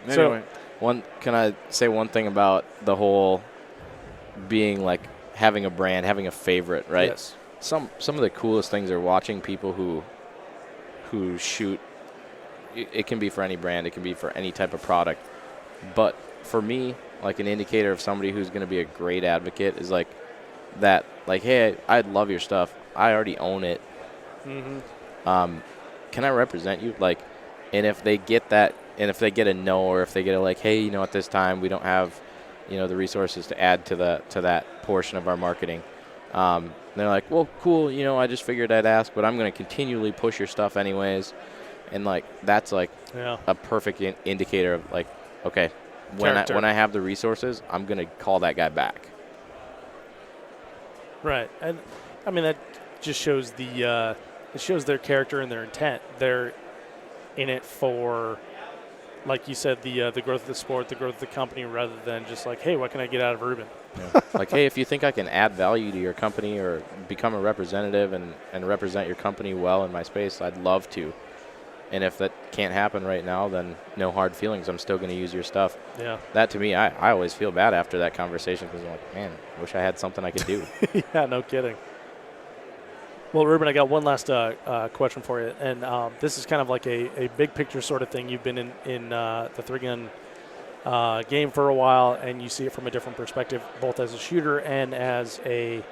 Anyway. Can I say one thing about the whole being like having a brand, having a favorite, right? Yes. Some of the coolest things are watching people who shoot. It can be for any brand, it can be for any type of product. But for me, like, an indicator of somebody who's going to be a great advocate is like that, like, hey, I love your stuff. I already own it. Can I represent you? Like, and if they get that, and if they get a no, or if they get a like, hey, you know, at this time we don't have, you know, the resources to add to that portion of our marketing, they're like, well, cool, I just figured I'd ask, but I'm going to continually push your stuff anyways. And, like, that's, like, a perfect indicator of, like, okay, when I have the resources, I'm going to call that guy back. Right. And, I mean, that just shows it shows their character and their intent. They're in it for, like you said, the growth of the sport, the growth of the company, rather than just like, hey, what can I get out of Reuben? Yeah. Like, hey, if you think I can add value to your company or become a representative and represent your company well in my space, I'd love to. And if that can't happen right now, then no hard feelings. I'm still going to use your stuff. Yeah. That, to me, I always feel bad after that conversation because I'm like, man, I wish I had something I could do. Yeah, no kidding. Well, Reuben, I got one last question for you. And this is kind of like a big picture sort of thing. You've been in the 3-gun game for a while, and you see it from a different perspective, both as a shooter and as a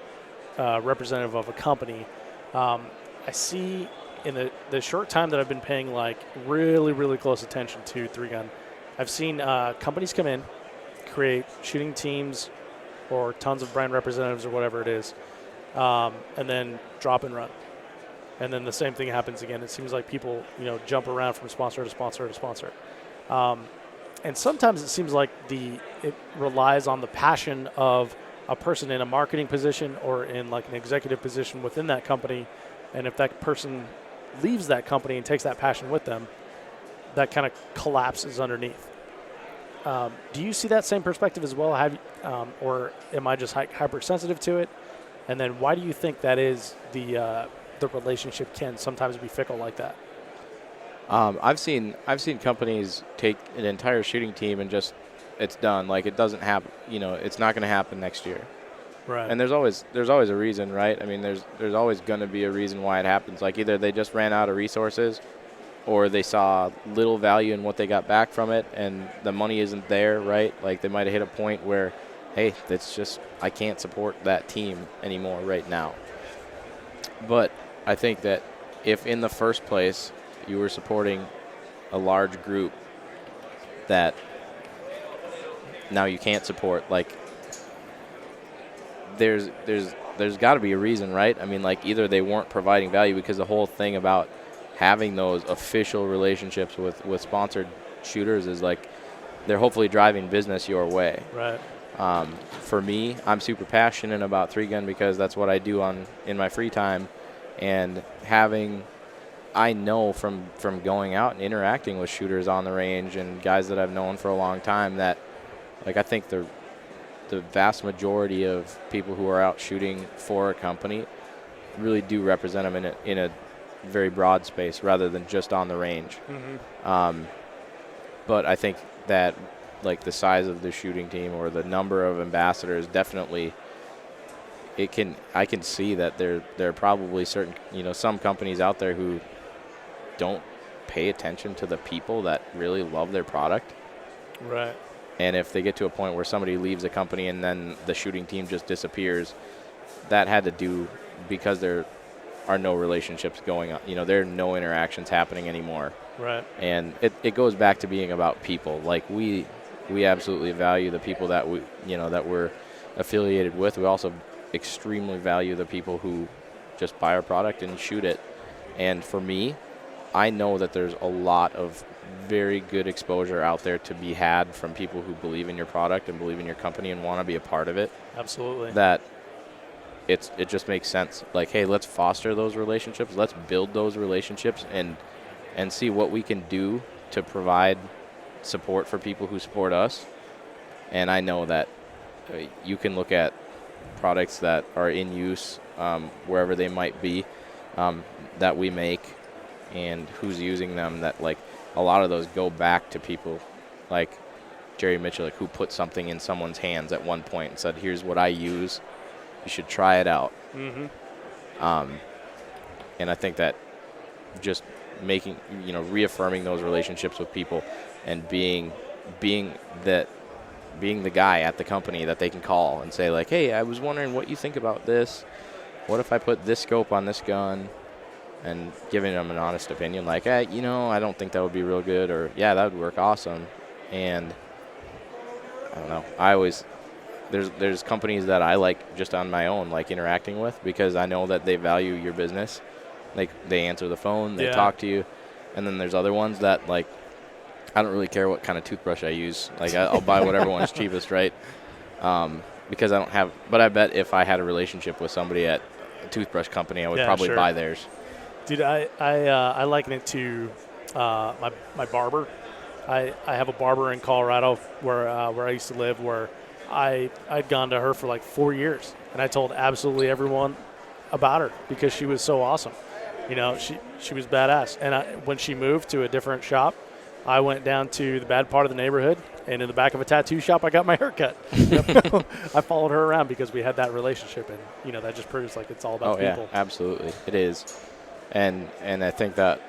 representative of a company. I see in the short time that I've been paying like really, really close attention to 3-gun, I've seen companies come in, create shooting teams or tons of brand representatives or whatever it is, and then drop and run. And then the same thing happens again. It seems like people, jump around from sponsor to sponsor to sponsor. And sometimes it seems like it relies on the passion of a person in a marketing position or in like an executive position within that company. And if that person leaves that company and takes that passion with them, that kind of collapses underneath. Do you see that same perspective as well? Or am I just hypersensitive to it? And then why do you think that is the relationship can sometimes be fickle like that? I've seen companies take an entire shooting team and just it's done. Like, it doesn't happen. It's not going to happen next year. Right. And there's always a reason, right? I mean, there's always going to be a reason why it happens. Like, either they just ran out of resources, or they saw little value in what they got back from it, and the money isn't there, right? Like, they might have hit a point where, hey, that's just I can't support that team anymore right now. But I think that if in the first place you were supporting a large group that now you can't support, like, there's got to be a reason, right? I mean, like, either they weren't providing value, because the whole thing about having those official relationships with sponsored shooters is like they're hopefully driving business your way. Right. For me, I'm super passionate about 3-gun because that's what I do in my free time, and I know from going out and interacting with shooters on the range and guys that I've known for a long time that, like, I think the vast majority of people who are out shooting for a company really do represent them in a very broad space rather than just on the range. Mm-hmm. But I think that, like, the size of the shooting team or the number of ambassadors, definitely I can see that there are probably certain, some companies out there who don't pay attention to the people that really love their product. Right. And if they get to a point where somebody leaves a company and then the shooting team just disappears, that had to do because there are no relationships going on. There are no interactions happening anymore. Right. And it goes back to being about people. Like, we absolutely value the people that that we're affiliated with. We also extremely value the people who just buy our product and shoot it. And for me, I know that there's a lot of very good exposure out there to be had from people who believe in your product and believe in your company and want to be a part of it. Absolutely. That it just makes sense. Like, hey, let's foster those relationships. Let's build those relationships and see what we can do to provide support for people who support us. And I know that you can look at products that are in use wherever they might be that we make and who's using them, that, like, a lot of those go back to people like Jerry Mitchell, like, who put something in someone's hands at one point and said, here's what I use. You should try it out. Mm-hmm. And I think that just making, reaffirming those relationships with people and being the guy at the company that they can call and say, like, hey, I was wondering what you think about this. What if I put this scope on this gun? And giving them an honest opinion, like, hey, I don't think that would be real good, or, yeah, that would work awesome. And I don't know. I there's companies that I like just on my own, like interacting with, because I know that they value your business. Like they answer the phone, they talk to you. And then there's other ones that, like, I don't really care what kind of toothbrush I use. Like I'll buy whatever one's cheapest, right? Because I don't have, but I bet if I had a relationship with somebody at a toothbrush company, I would probably buy theirs. Dude, I liken it to my barber. I have a barber in Colorado where I used to live, where I'd gone to her for like 4 years, and I told absolutely everyone about her because she was so awesome. You know, she was badass. And when she moved to a different shop, I went down to the bad part of the neighborhood, and in the back of a tattoo shop, I got my hair cut. I followed her around because we had that relationship, and, you know, that just proves, like, it's all about people. Yeah, absolutely. It is. And I think that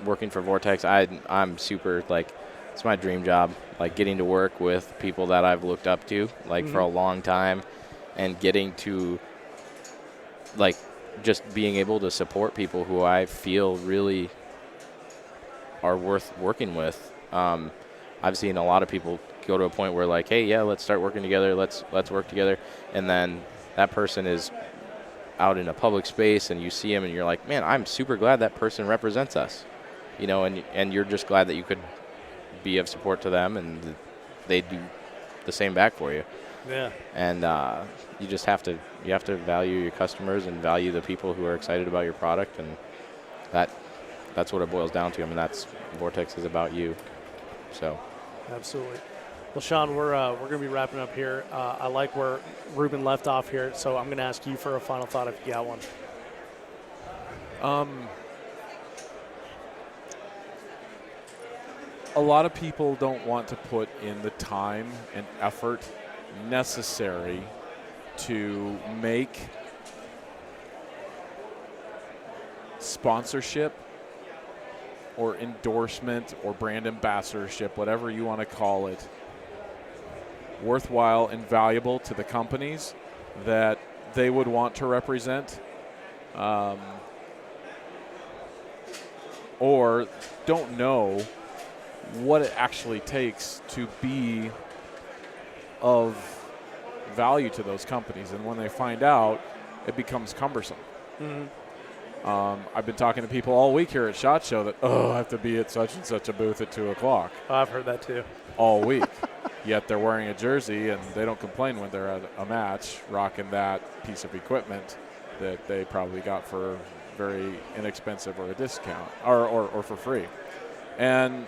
working for Vortex, I'm super, like, it's my dream job, like getting to work with people that I've looked up to, like, for a long time, and getting to, like, just being able to support people who I feel really are worth working with. I've seen a lot of people go to a point where, like, hey, yeah, let's start working together. Let's work together. And then that person is out in a public space, and you see him, and you're like, man, I'm super glad that person represents us, you know, and you're just glad that you could be of support to them, and they do the same back for you. Yeah. And you just have to value your customers and value the people who are excited about your product, and that's what it boils down to. I mean, that's Vortex is about you. So. Absolutely. Well, Sean, we're going to be wrapping up here. I like where Reuben left off here, so I'm going to ask you for a final thought if you got one. A lot of people don't want to put in the time and effort necessary to make sponsorship or endorsement or brand ambassadorship, whatever you want to call it, worthwhile and valuable to the companies that they would want to represent, or don't know what it actually takes to be of value to those companies. And when they find out, it becomes cumbersome. I've been talking to people all week here at SHOT Show that, I have to be at such and such a booth at 2 o'clock. Oh, I've heard that too. All week. Yet they're wearing a jersey, and they don't complain when they're at a match rocking that piece of equipment that they probably got for very inexpensive or a discount or for free. And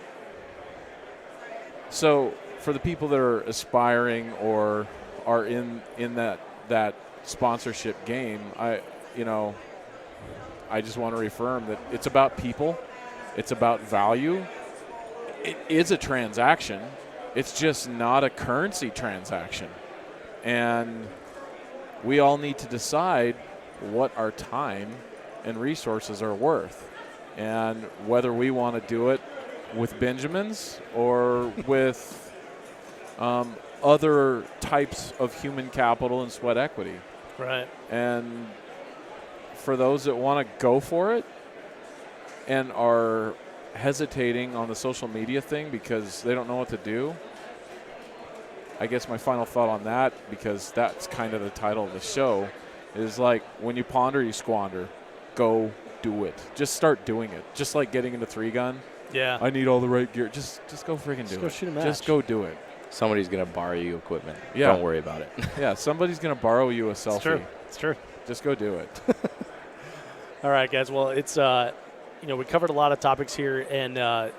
so for the people that are aspiring or are in that sponsorship game, I just want to reaffirm that it's about people. It's about value. It is a transaction. It's just not a currency transaction. And we all need to decide what our time and resources are worth, and whether we want to do it with Benjamins or with other types of human capital and sweat equity. Right. And for those that want to go for it and are hesitating on the social media thing because they don't know what to do, I guess my final thought on that, because that's kind of the title of the show, is like, when you ponder, you squander. Go do it. Just start doing it. Just like getting into 3-gun. Yeah. I need all the right gear. Just go freaking do it. Go shoot a match. Just go do it. Somebody's going to borrow you equipment. Yeah. Don't worry about it. Yeah, somebody's going to borrow you a selfie. It's true. It's true. Just go do it. All right, guys. Well, it's we covered a lot of topics here, and I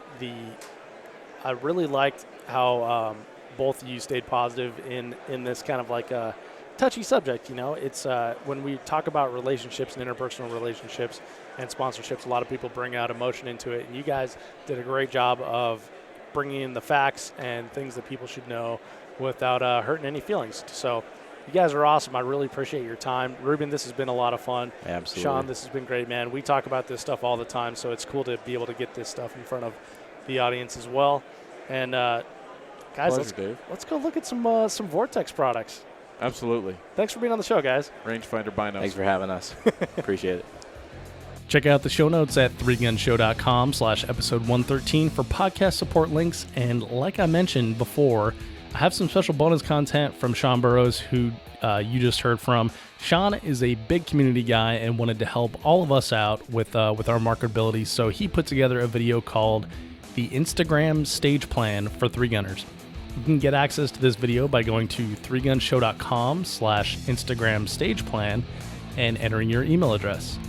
really liked how both of you stayed positive in this kind of like a touchy subject. You know, it's when we talk about relationships and interpersonal relationships and sponsorships, a lot of people bring out emotion into it, and you guys did a great job of bringing in the facts and things that people should know without hurting any feelings. So you guys are awesome. I really appreciate your time. Reuben, this has been a lot of fun. Absolutely. Sean, this has been great, man. We talk about this stuff all the time, so it's cool to be able to get this stuff in front of the audience as well. And guys, let's go look at some Vortex products. Absolutely. Thanks for being on the show, guys. Rangefinder binos. Thanks for having us. Appreciate it. Check out the show notes at 3gunshow.com/episode 113 for podcast support links. And like I mentioned before, I have some special bonus content from Sean Burrows, who you just heard from. Sean is a big community guy and wanted to help all of us out with our marketability, so he put together a video called The Instagram Stage Plan for 3-Gunners. You can get access to this video by going to 3gunshow.com/Instagram Stage Plan and entering your email address.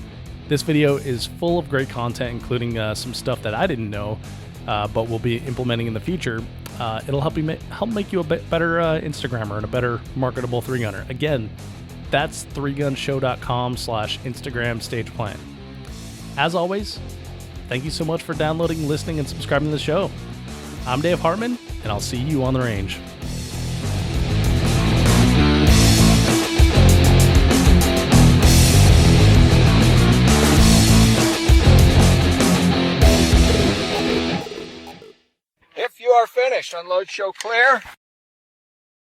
This video is full of great content, including some stuff that I didn't know, but we'll be implementing in the future. It'll help make you a bit better Instagrammer and a better marketable 3-gunner. Again, that's 3gunshow.com/Instagram Stage Plan. As always, thank you so much for downloading, listening, and subscribing to the show. I'm Dave Hartman, and I'll see you on the range. If you are finished, unload, show clear.